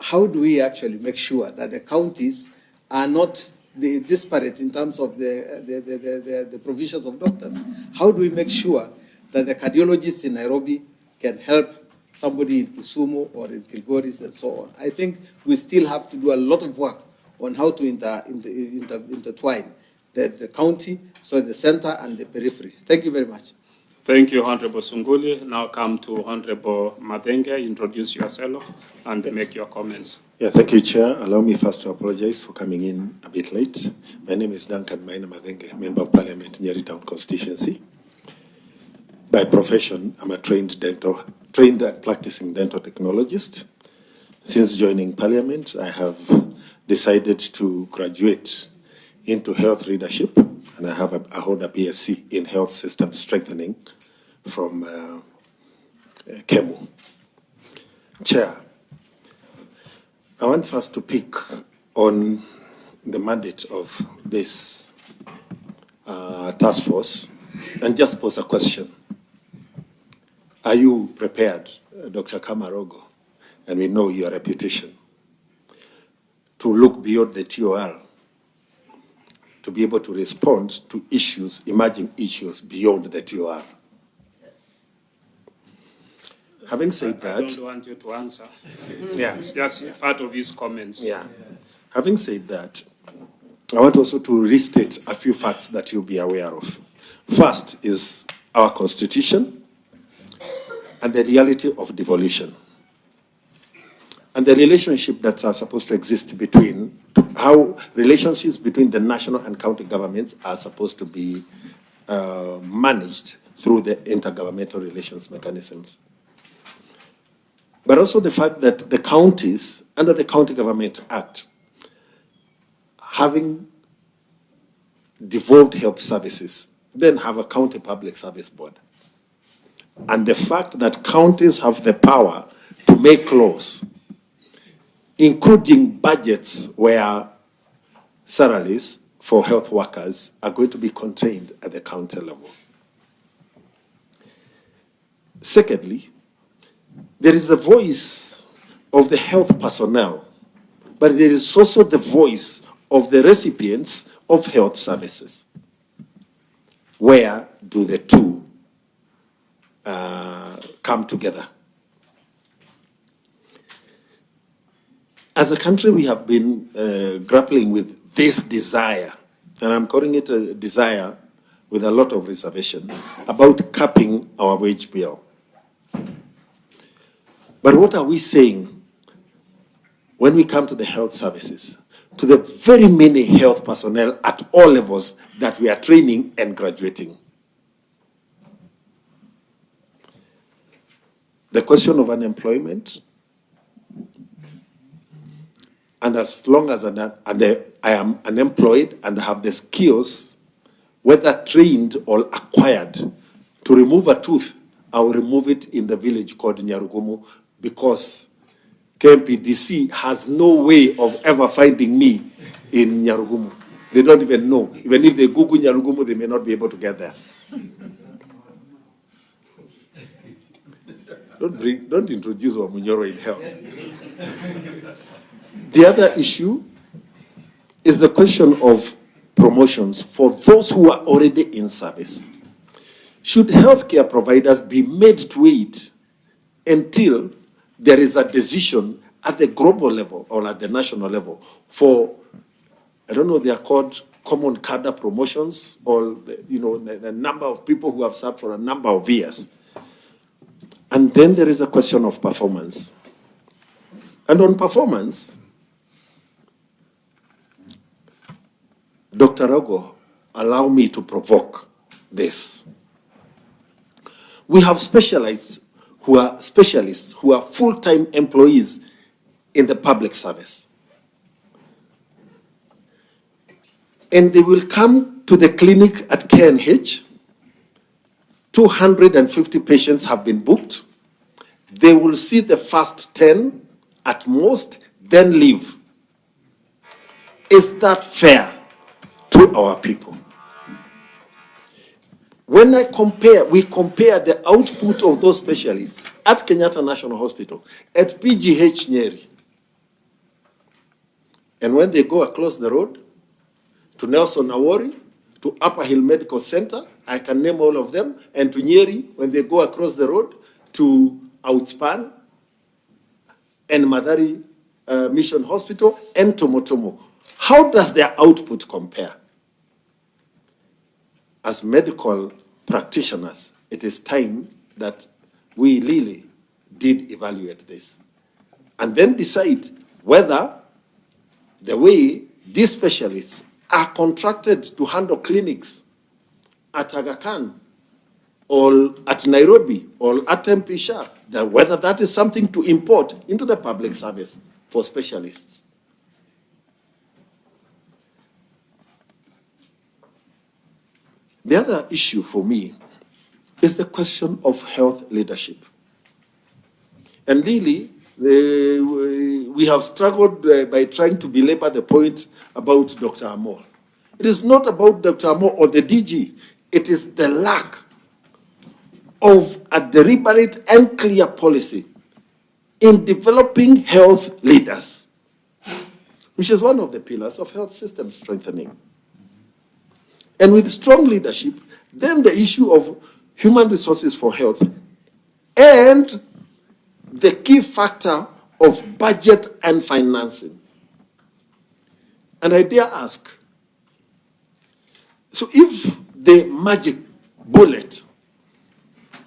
how do we actually make sure that the counties are not disparate in terms of the provisions of doctors? How do we make sure that the cardiologists in Nairobi can help somebody in Kisumu or in Kilgoris and so on? I think we still have to do a lot of work on how to intertwine the county, so the center and the periphery. Thank you very much. Thank you, Honorable Sunguli. Now come to Honorable Madenge. Introduce yourself and make your comments. Yeah, thank you, Chair. Allow me first to apologize for coming in a bit late. My name is Duncan Maina Madenge, Member of Parliament, Nyeri Town Constituency. By profession, I'm a trained and practicing dental technologist. Since joining Parliament, I have decided to graduate into health leadership, and I hold a BSc in health system strengthening from KEMU. Chair, I want first to pick on the mandate of this task force and just pose a question. Are you prepared, Dr. Kamarogo, and we know your reputation, to look beyond the TOR, to be able to respond to issues, emerging issues beyond the TOR? Having said that, I don't want you to answer. It's just part of his comments. yeah. Having said that, I want also to restate a few facts that you'll be aware of. First is our Constitution and the reality of devolution, and the relationship that are supposed to exist between, how relationships between the national and county governments are supposed to be managed through the intergovernmental relations mechanisms. But also the fact that the counties, under the County Government Act, having devolved health services, then have a county public service board. And the fact that counties have the power to make laws, including budgets where salaries for health workers are going to be contained at the county level. Secondly, there is the voice of the health personnel, but there is also the voice of the recipients of health services. Where do the two come together? As a country, we have been grappling with this desire, and I'm calling it a desire with a lot of reservation, about capping our wage bill. But what are we saying when we come to the health services, to the very many health personnel at all levels that we are training and graduating? The question of unemployment, and as long as I am unemployed and have the skills, whether trained or acquired, to remove a tooth, I will remove it in the village called Nyarugumu, because KMPDC has no way of ever finding me in Nyarugumu. They don't even know. Even if they Google Nyarugumu, they may not be able to get there. Don't introduce Wamunyoro in hell. The other issue is the question of promotions for those who are already in service. Should healthcare providers be made to wait until there is a decision at the global level or at the national level for, I don't know, they are called common cadre promotions, or the number of people who have served for a number of years? And then there is a question of performance. And on performance, Dr. Ogo, allow me to provoke this. We have specialists who are full-time employees in the public service. And they will come to the clinic at KNH. 250 patients have been booked. They will see the first 10 at most, then leave. Is that fair to our people? When we compare the output of those specialists at Kenyatta National Hospital, at PGH Nyeri, and when they go across the road to Nelson Awori, to Upper Hill Medical Center, I can name all of them, and to Nyeri, when they go across the road to Outspan and Madari Mission Hospital and Tomotomo, how does their output compare? As medical practitioners, it is time that we really did evaluate this and then decide whether the way these specialists are contracted to handle clinics at Aga Khan or at Nairobi or at MP Shah, that whether that is something to import into the public service for specialists. The other issue for me is the question of health leadership. And really, we have struggled by trying to belabor the point about Dr. Amor. It is not about Dr. Amor or the DG. It is the lack of a deliberate and clear policy in developing health leaders, which is one of the pillars of health system strengthening. And with strong leadership, then the issue of human resources for health and the key factor of budget and financing. And I dare ask, so if the magic bullet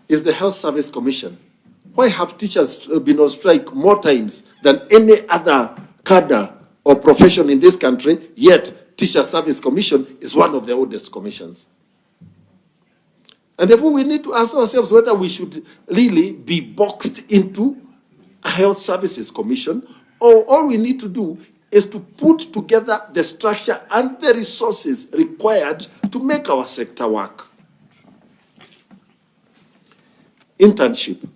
is the Health Service Commission, why have teachers been on strike more times than any other cadre or profession in this country, yet Teacher Service Commission is one of the oldest commissions? And therefore we need to ask ourselves whether we should really be boxed into a Health Services Commission, or all we need to do is to put together the structure and the resources required to make our sector work. Internship.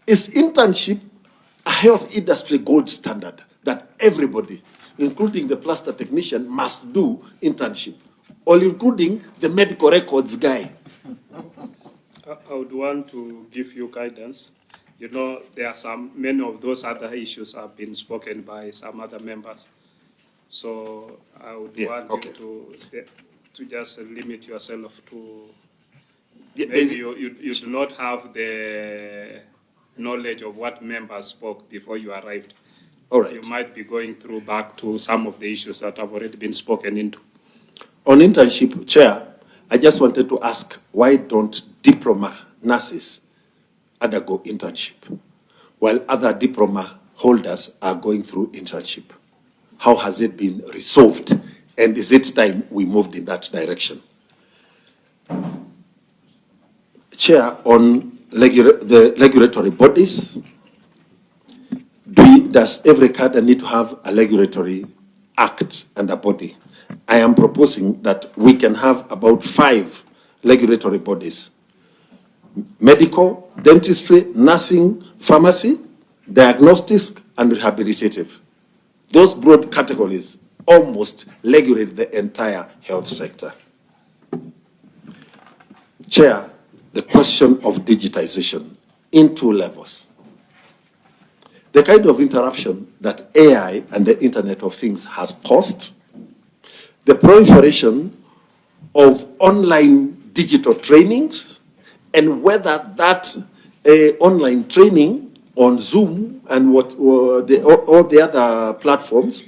Is internship a health industry gold standard that everybody, including the plaster technician, must do internship, or including the medical records guy? I would want to give you guidance. You know, there are many of those other issues have been spoken by some other members. So I would want you to just limit yourself to, maybe you do not have the knowledge of what members spoke before you arrived. All right. You might be going through back to some of the issues that have already been spoken into. On internship, Chair, I just wanted to ask, why don't diploma nurses undergo internship while other diploma holders are going through internship? How has it been resolved? And is it time we moved in that direction? Chair, on the regulatory bodies, does every cadre need to have a regulatory act and a body? I am proposing that we can have about 5 regulatory bodies: medical, dentistry, nursing, pharmacy, diagnostics, and rehabilitative. Those broad categories almost regulate the entire health sector. Chair, the question of digitization in 2 levels. The kind of interruption that AI and the Internet of Things has caused, the proliferation of online digital trainings, and whether that online training on Zoom and all the other platforms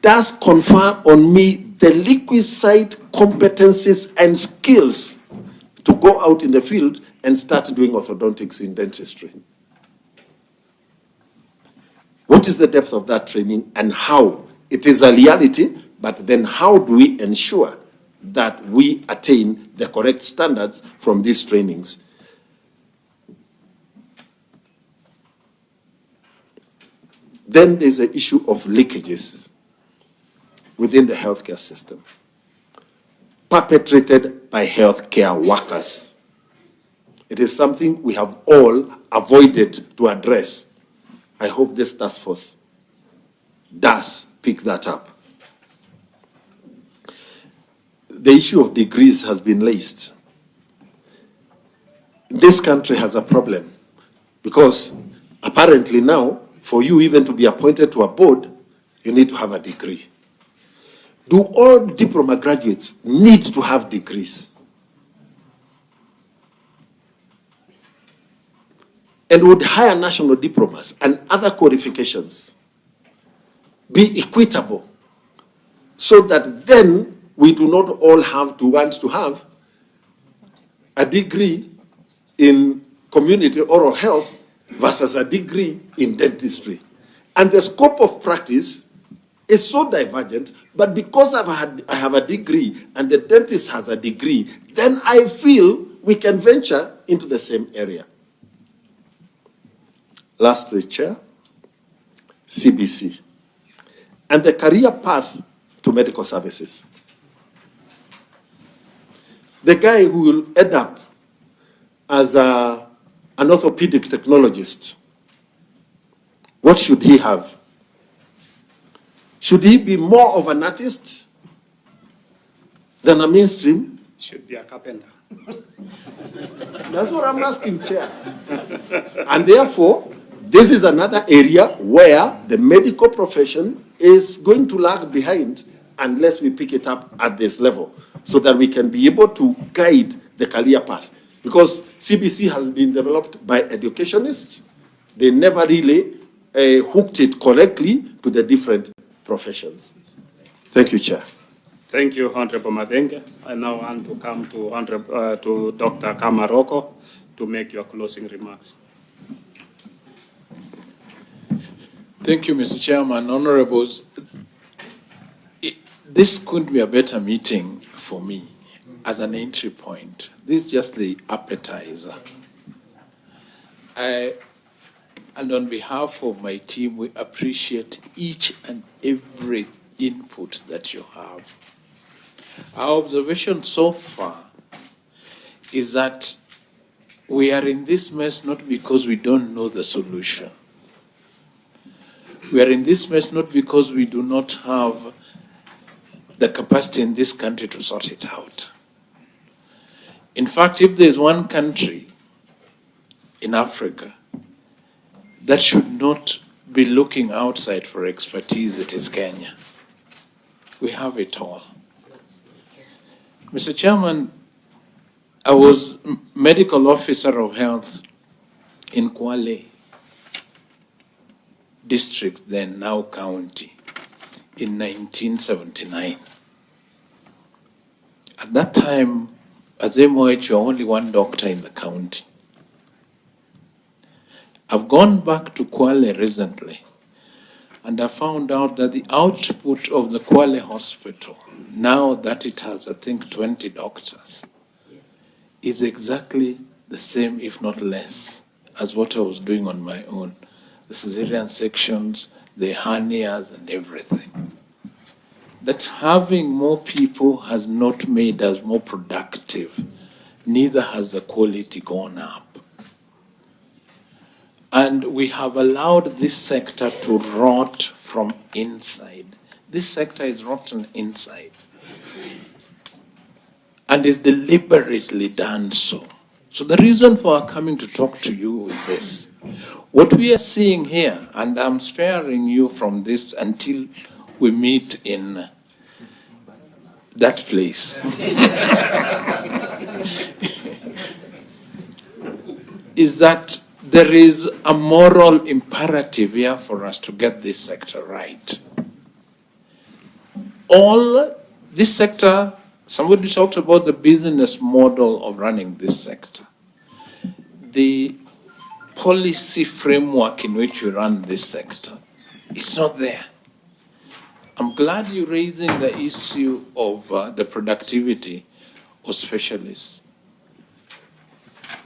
does confer on me the requisite competencies and skills to go out in the field and start doing orthodontics in dentistry. What is the depth of that training and how? It is a reality, but then how do we ensure that we attain the correct standards from these trainings? Then there's the issue of leakages within the healthcare system, perpetrated by healthcare workers. It is something we have all avoided to address. I hope this task force does pick that up. The issue of degrees has been raised. This country has a problem because apparently now, for you even to be appointed to a board, you need to have a degree. Do all diploma graduates need to have degrees? And would higher national diplomas and other qualifications be equitable so that then we do not all have to want to have a degree in community oral health versus a degree in dentistry? And the scope of practice is so divergent, but because I have a degree and the dentist has a degree, then I feel we can venture into the same area. Lastly, Chair, CBC and the career path to medical services. The guy who will end up as an orthopedic technologist, what should he have? Should he be more of an artist than a mainstream? Should be a carpenter. That's what I'm asking, Chair. And therefore, this is another area where the medical profession is going to lag behind unless we pick it up at this level so that we can be able to guide the career path. Because CBC has been developed by educationists. They never really hooked it correctly to the different professions. Thank you, Chair. Thank you, Honorable Madenge. I now want to come to Dr. Kamaroko to make your closing remarks. Thank you, Mr. Chairman. Honorables, this couldn't be a better meeting for me as an entry point. This is just the appetizer. And on behalf of my team, we appreciate each and every input that you have. Our observation so far is that we are in this mess not because we don't know the solution. We are in this mess not because we do not have the capacity in this country to sort it out. In fact, if there is one country in Africa that should not be looking outside for expertise, it is Kenya. We have it all. Mr. Chairman, I was medical officer of health in Kwale district, then now county, in 1979. At that time, as MOH, you were only one doctor in the county. I've gone back to Kwale recently, and I found out that the output of the Kwale hospital, now that it has, I think, 20 doctors, is exactly the same, if not less, as what I was doing on my own. The cesarean sections, the hernias, and everything. That having more people has not made us more productive, neither has the quality gone up. And we have allowed this sector to rot from inside. This sector is rotten inside. And is deliberately done so. So the reason for our coming to talk to you is this. What we are seeing here, and I'm sparing you from this until we meet in that place, is that there is a moral imperative here for us to get this sector right. All this sector, somebody talked about the business model of running this sector. The policy framework in which we run this sector, it's not there. I'm glad you're raising the issue of the productivity of specialists.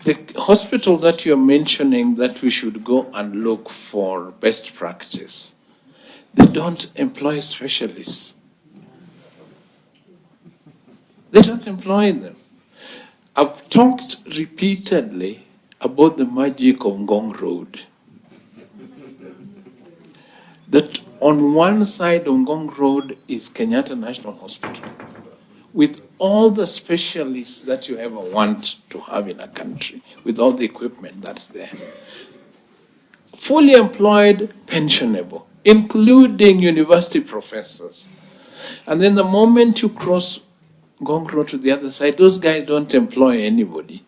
The hospital that you're mentioning that we should go and look for best practice, they don't employ specialists. They don't employ them. I've talked repeatedly about the magic of Ngong Road. That on one side of Ngong Road is Kenyatta National Hospital, with all the specialists that you ever want to have in a country, with all the equipment that's there. Fully employed, pensionable, including university professors. And then the moment you cross Ngong Road to the other side, those guys don't employ anybody.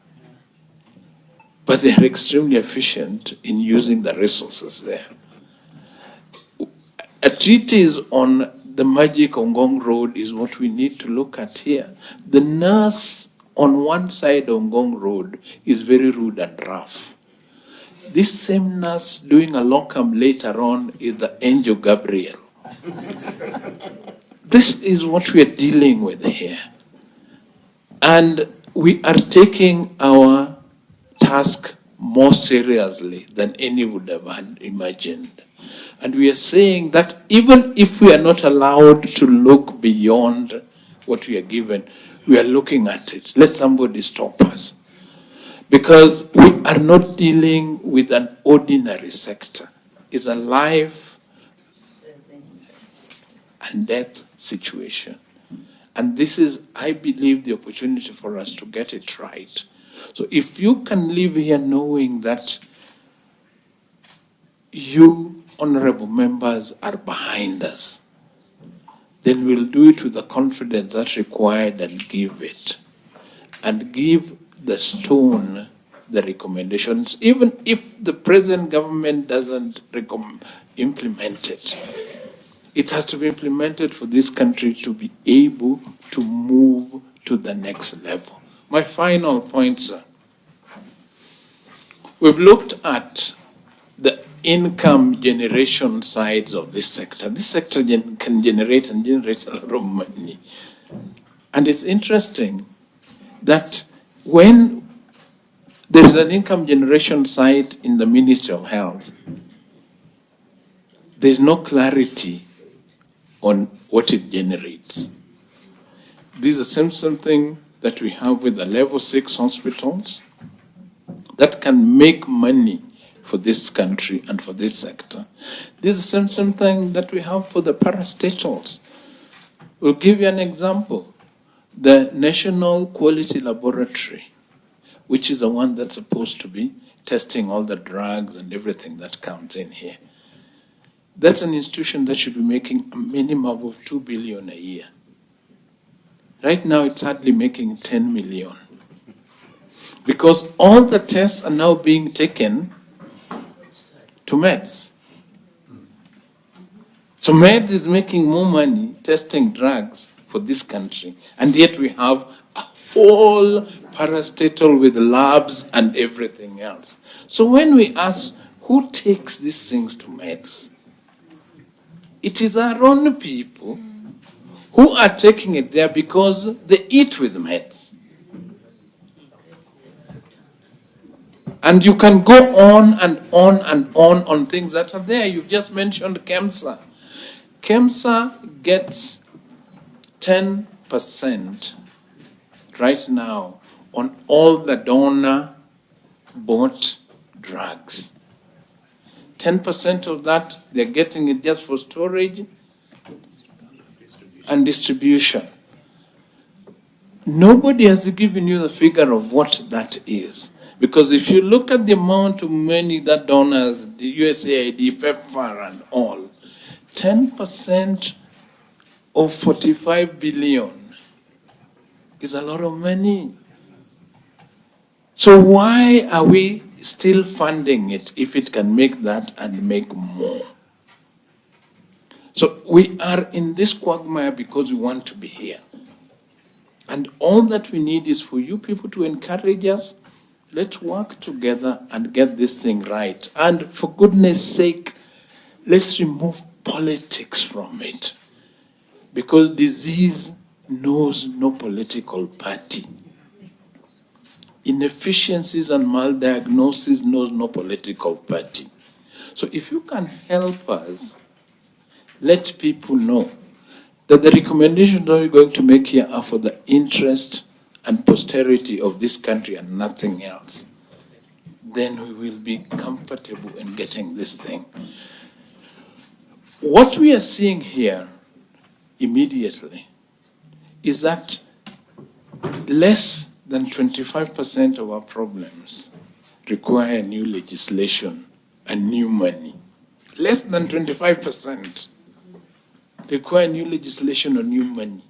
But they are extremely efficient in using the resources there. A treatise on the magic of Ngong Road is what we need to look at here. The nurse on one side of Ngong Road is very rude and rough. This same nurse doing a locum later on is the angel Gabriel. This is what we are dealing with here. And we are taking our task more seriously than any would have had imagined. And we are saying that even if we are not allowed to look beyond what we are given, we are looking at it. Let somebody stop us. Because we are not dealing with an ordinary sector. It's a life and death situation. And this is, I believe, the opportunity for us to get it right. So if you can live here knowing that you, honorable members, are behind us, then we'll do it with the confidence that's required and give it. And give the stone the recommendations, even if the present government doesn't implement it. It has to be implemented for this country to be able to move to the next level. My final point, sir. We've looked at the income generation sides of this sector. This sector can generate and generates a lot of money. And it's interesting that when there is an income generation side in the Ministry of Health, there's no clarity on what it generates. This is the same thing that we have with the level 6 hospitals that can make money for this country and for this sector. This is the same thing that we have for the parastatals. We'll give you an example. The National Quality Laboratory, which is the one that's supposed to be testing all the drugs and everything that comes in here. That's an institution that should be making a minimum of 2 billion a year. Right now, it's hardly making 10 million. Because all the tests are now being taken to meds. So meds is making more money testing drugs for this country. And yet we have a whole parastatal with labs and everything else. So when we ask, who takes these things to meds? It is our own people who are taking it there because they eat with meds. And you can go on and on and on things that are there. You've just mentioned KEMSA. KEMSA gets 10% right now on all the donor-bought drugs. 10% of that, they're getting it just for storage and distribution. Nobody has given you the figure of what that is. Because if you look at the amount of money that donors, the USAID, PEPFAR and all, 10% of 45 billion is a lot of money. So why are we still funding it if it can make that and make more? So we are in this quagmire because we want to be here. And all that we need is for you people to encourage us. Let's work together and get this thing right. And for goodness sake, let's remove politics from it. Because disease knows no political party. Inefficiencies and maldiagnosis knows no political party. So if you can help us, let people know that the recommendations that we're going to make here are for the interest and posterity of this country and nothing else, then we will be comfortable in getting this thing. What we are seeing here immediately is that less than 25% of our problems require new legislation and new money. Less than 25% require new legislation or new money.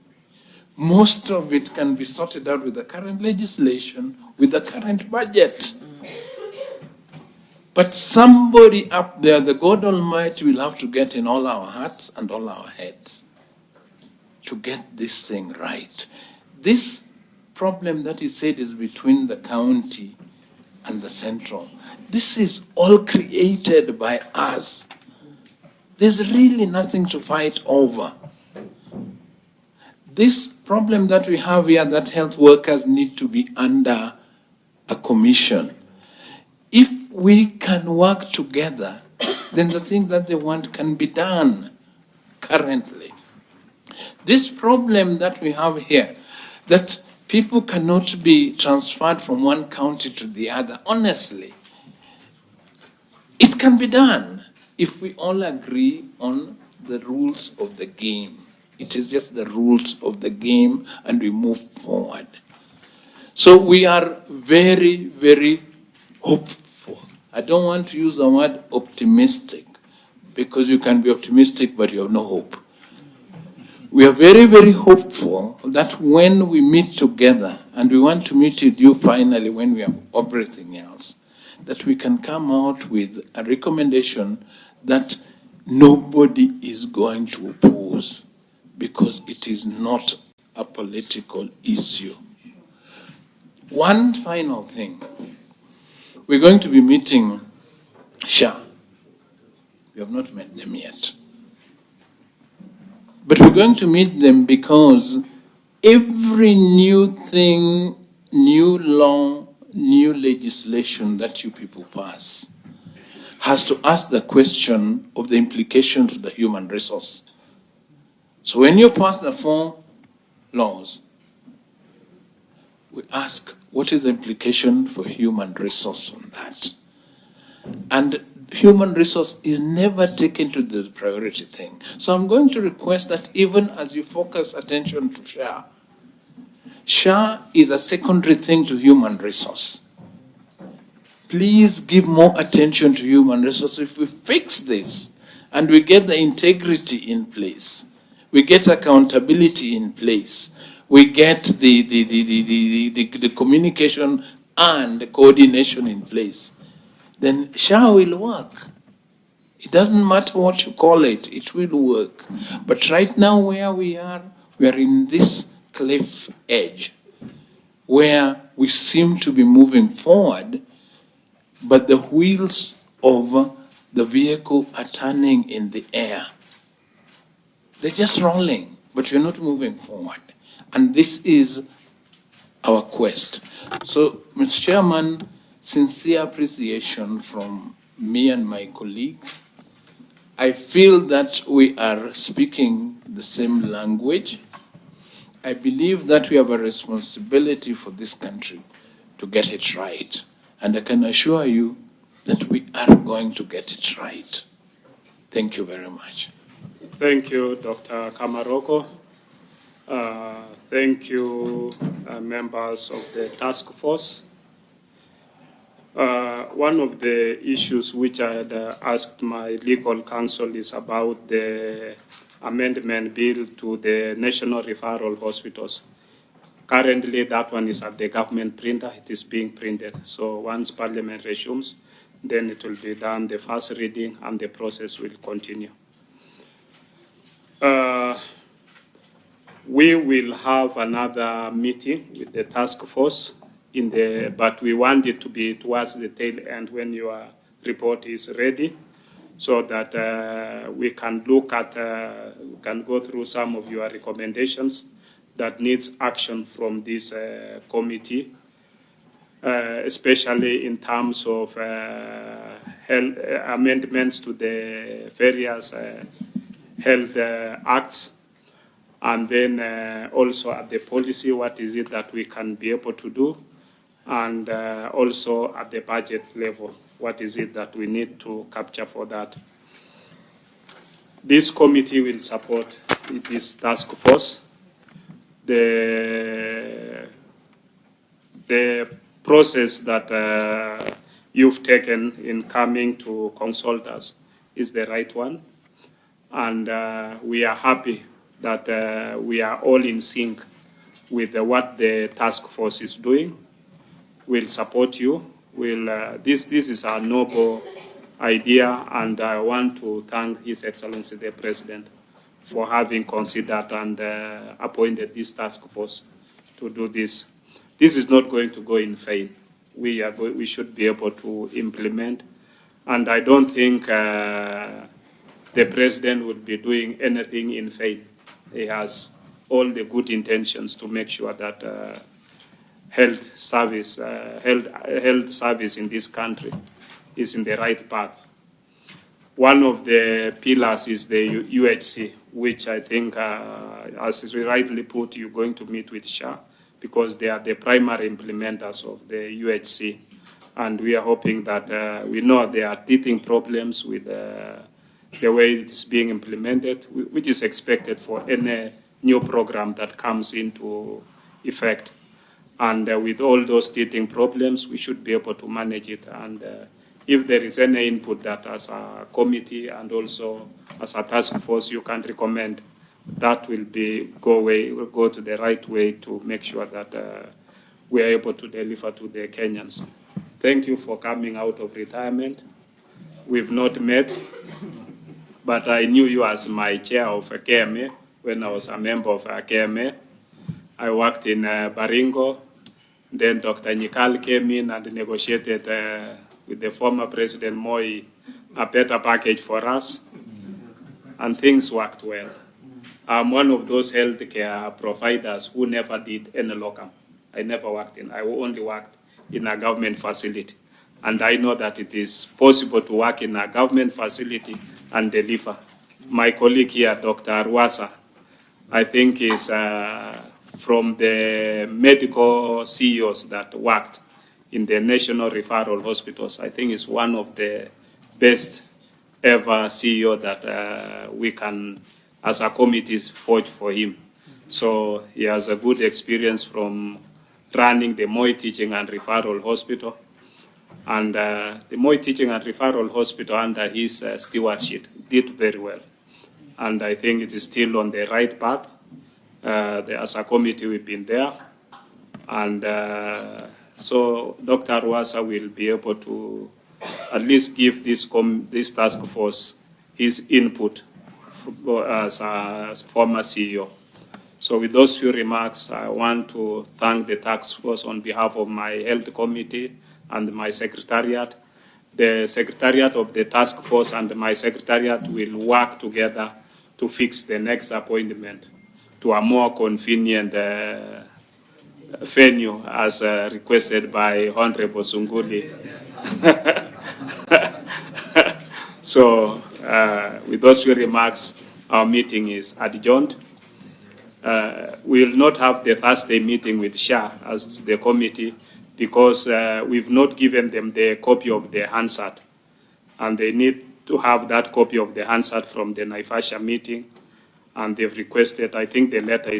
Most of it can be sorted out with the current legislation, with the current budget. But somebody up there, the God Almighty, will have to get in all our hearts and all our heads to get this thing right. This problem that he said is between the county and the central. This is all created by us. There's really nothing to fight over. This problem that we have here, that health workers need to be under a commission. If we can work together, then the thing that they want can be done currently. This problem that we have here, that people cannot be transferred from one county to the other, honestly, it can be done if we all agree on the rules of the game. It is just the rules of the game, and we move forward. So we are very, very hopeful. I don't want to use the word optimistic, because you can be optimistic, but you have no hope. We are very, very hopeful that when we meet together, and we want to meet with you finally when we have everything else, that we can come out with a recommendation that nobody is going to oppose, because it is not a political issue. One final thing. We're going to be meeting SHA. We have not met them yet. But we're going to meet them because every new thing, new law, new legislation that you people pass has to ask the question of the implications to the human resource. So when you pass the 4 laws, we ask, what is the implication for human resource on that? And human resource is never taken to the priority thing. So I'm going to request that even as you focus attention to SHA, SHA is a secondary thing to human resource. Please give more attention to human resource. If we fix this and we get the integrity in place, we get accountability in place, we get the communication and the coordination in place, then SHA will work. It doesn't matter what you call it, it will work. But right now where we are in this cliff edge where we seem to be moving forward, but the wheels of the vehicle are turning in the air. They're just rolling, but we're not moving forward. And this is our quest. So, Mr. Chairman, sincere appreciation from me and my colleagues. I feel that we are speaking the same language. I believe that we have a responsibility for this country to get it right. And I can assure you that we are going to get it right. Thank you very much. Thank you, Dr. Kamaroko. Thank you, members of the task force. One of the issues which I had asked my legal counsel is about the amendment bill to the national referral hospitals. Currently, that one is at the government printer. It is being printed. So once Parliament resumes, then it will be done the first reading and the process will continue. We will have another meeting with the task force, but we want it to be towards the tail end when your report is ready, so that we can look at, we can go through some of your recommendations that needs action from this committee, especially in terms of health, amendments to the various health acts, and then also at the policy, what is it that we can be able to do, and also at the budget level, what is it that we need to capture for that. This committee will support this task force. The process that you've taken in coming to consult us is the right one. And we are happy that we are all in sync with what the task force is doing. We'll support you. This is a noble idea, and I want to thank His Excellency the President for having considered and appointed this task force to do this. This is not going to go in vain. We should be able to implement, and I don't think the President would be doing anything in vain. He has all the good intentions to make sure that health service in this country is in the right path. One of the pillars is the UHC, which I think, as you rightly put, you're going to meet with SHA, because they are the primary implementers of the UHC. And we are hoping that we know there are teething problems with the way it's being implemented, which is expected for any new program that comes into effect. And with all those teething problems, we should be able to manage it. And if there is any input that as a committee and also as a task force you can recommend, that will go to the right way to make sure that we are able to deliver to the Kenyans. Thank you for coming out of retirement. We've not met, but I knew you as my chair of KMA when I was a member of KMA. I worked in Baringo. Then Dr. Nyikal came in and negotiated with the former President Moi a better package for us, and things worked well. I'm one of those healthcare providers who never did any locum. I never worked I only worked in a government facility. And I know that it is possible to work in a government facility and deliver. My colleague here, Dr. Arwasa, I think is from the medical CEOs that worked in the national referral hospitals. I think is one of the best ever CEO that we can, as a committee, forge for him. So he has a good experience from running the Moi Teaching and Referral Hospital. And the Moi Teaching and Referral Hospital under his stewardship did very well. And I think it is still on the right path. As a committee, we've been there. And so Dr. Arwasa will be able to at least give this task force his input as a former CEO. So with those few remarks, I want to thank the task force on behalf of my health committee and my secretariat. The secretariat of the task force and my secretariat will work together to fix the next appointment to a more convenient venue as requested by Honorable Sunguli. So with those few remarks, our meeting is adjourned. We will not have the Thursday meeting with SHA as the committee because we've not given them the copy of the Hansard. And they need to have that copy of the Hansard from the Naivasha meeting. And they've requested, I think their letter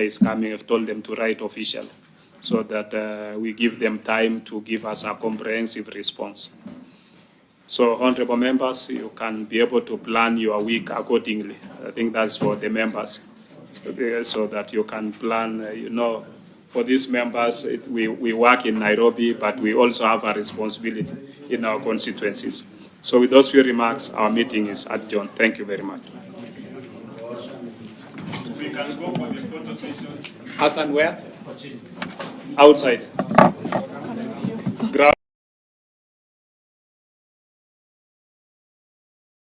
is coming. I've told them to write official so that we give them time to give us a comprehensive response. So, honorable members, you can be able to plan your week accordingly. I think that's for the members, so that you can plan, for these members, we work in Nairobi, but we also have a responsibility in our constituencies. So with those few remarks, our meeting is adjourned. Thank you very much. We can go for the photo session. Hassan, where? Outside.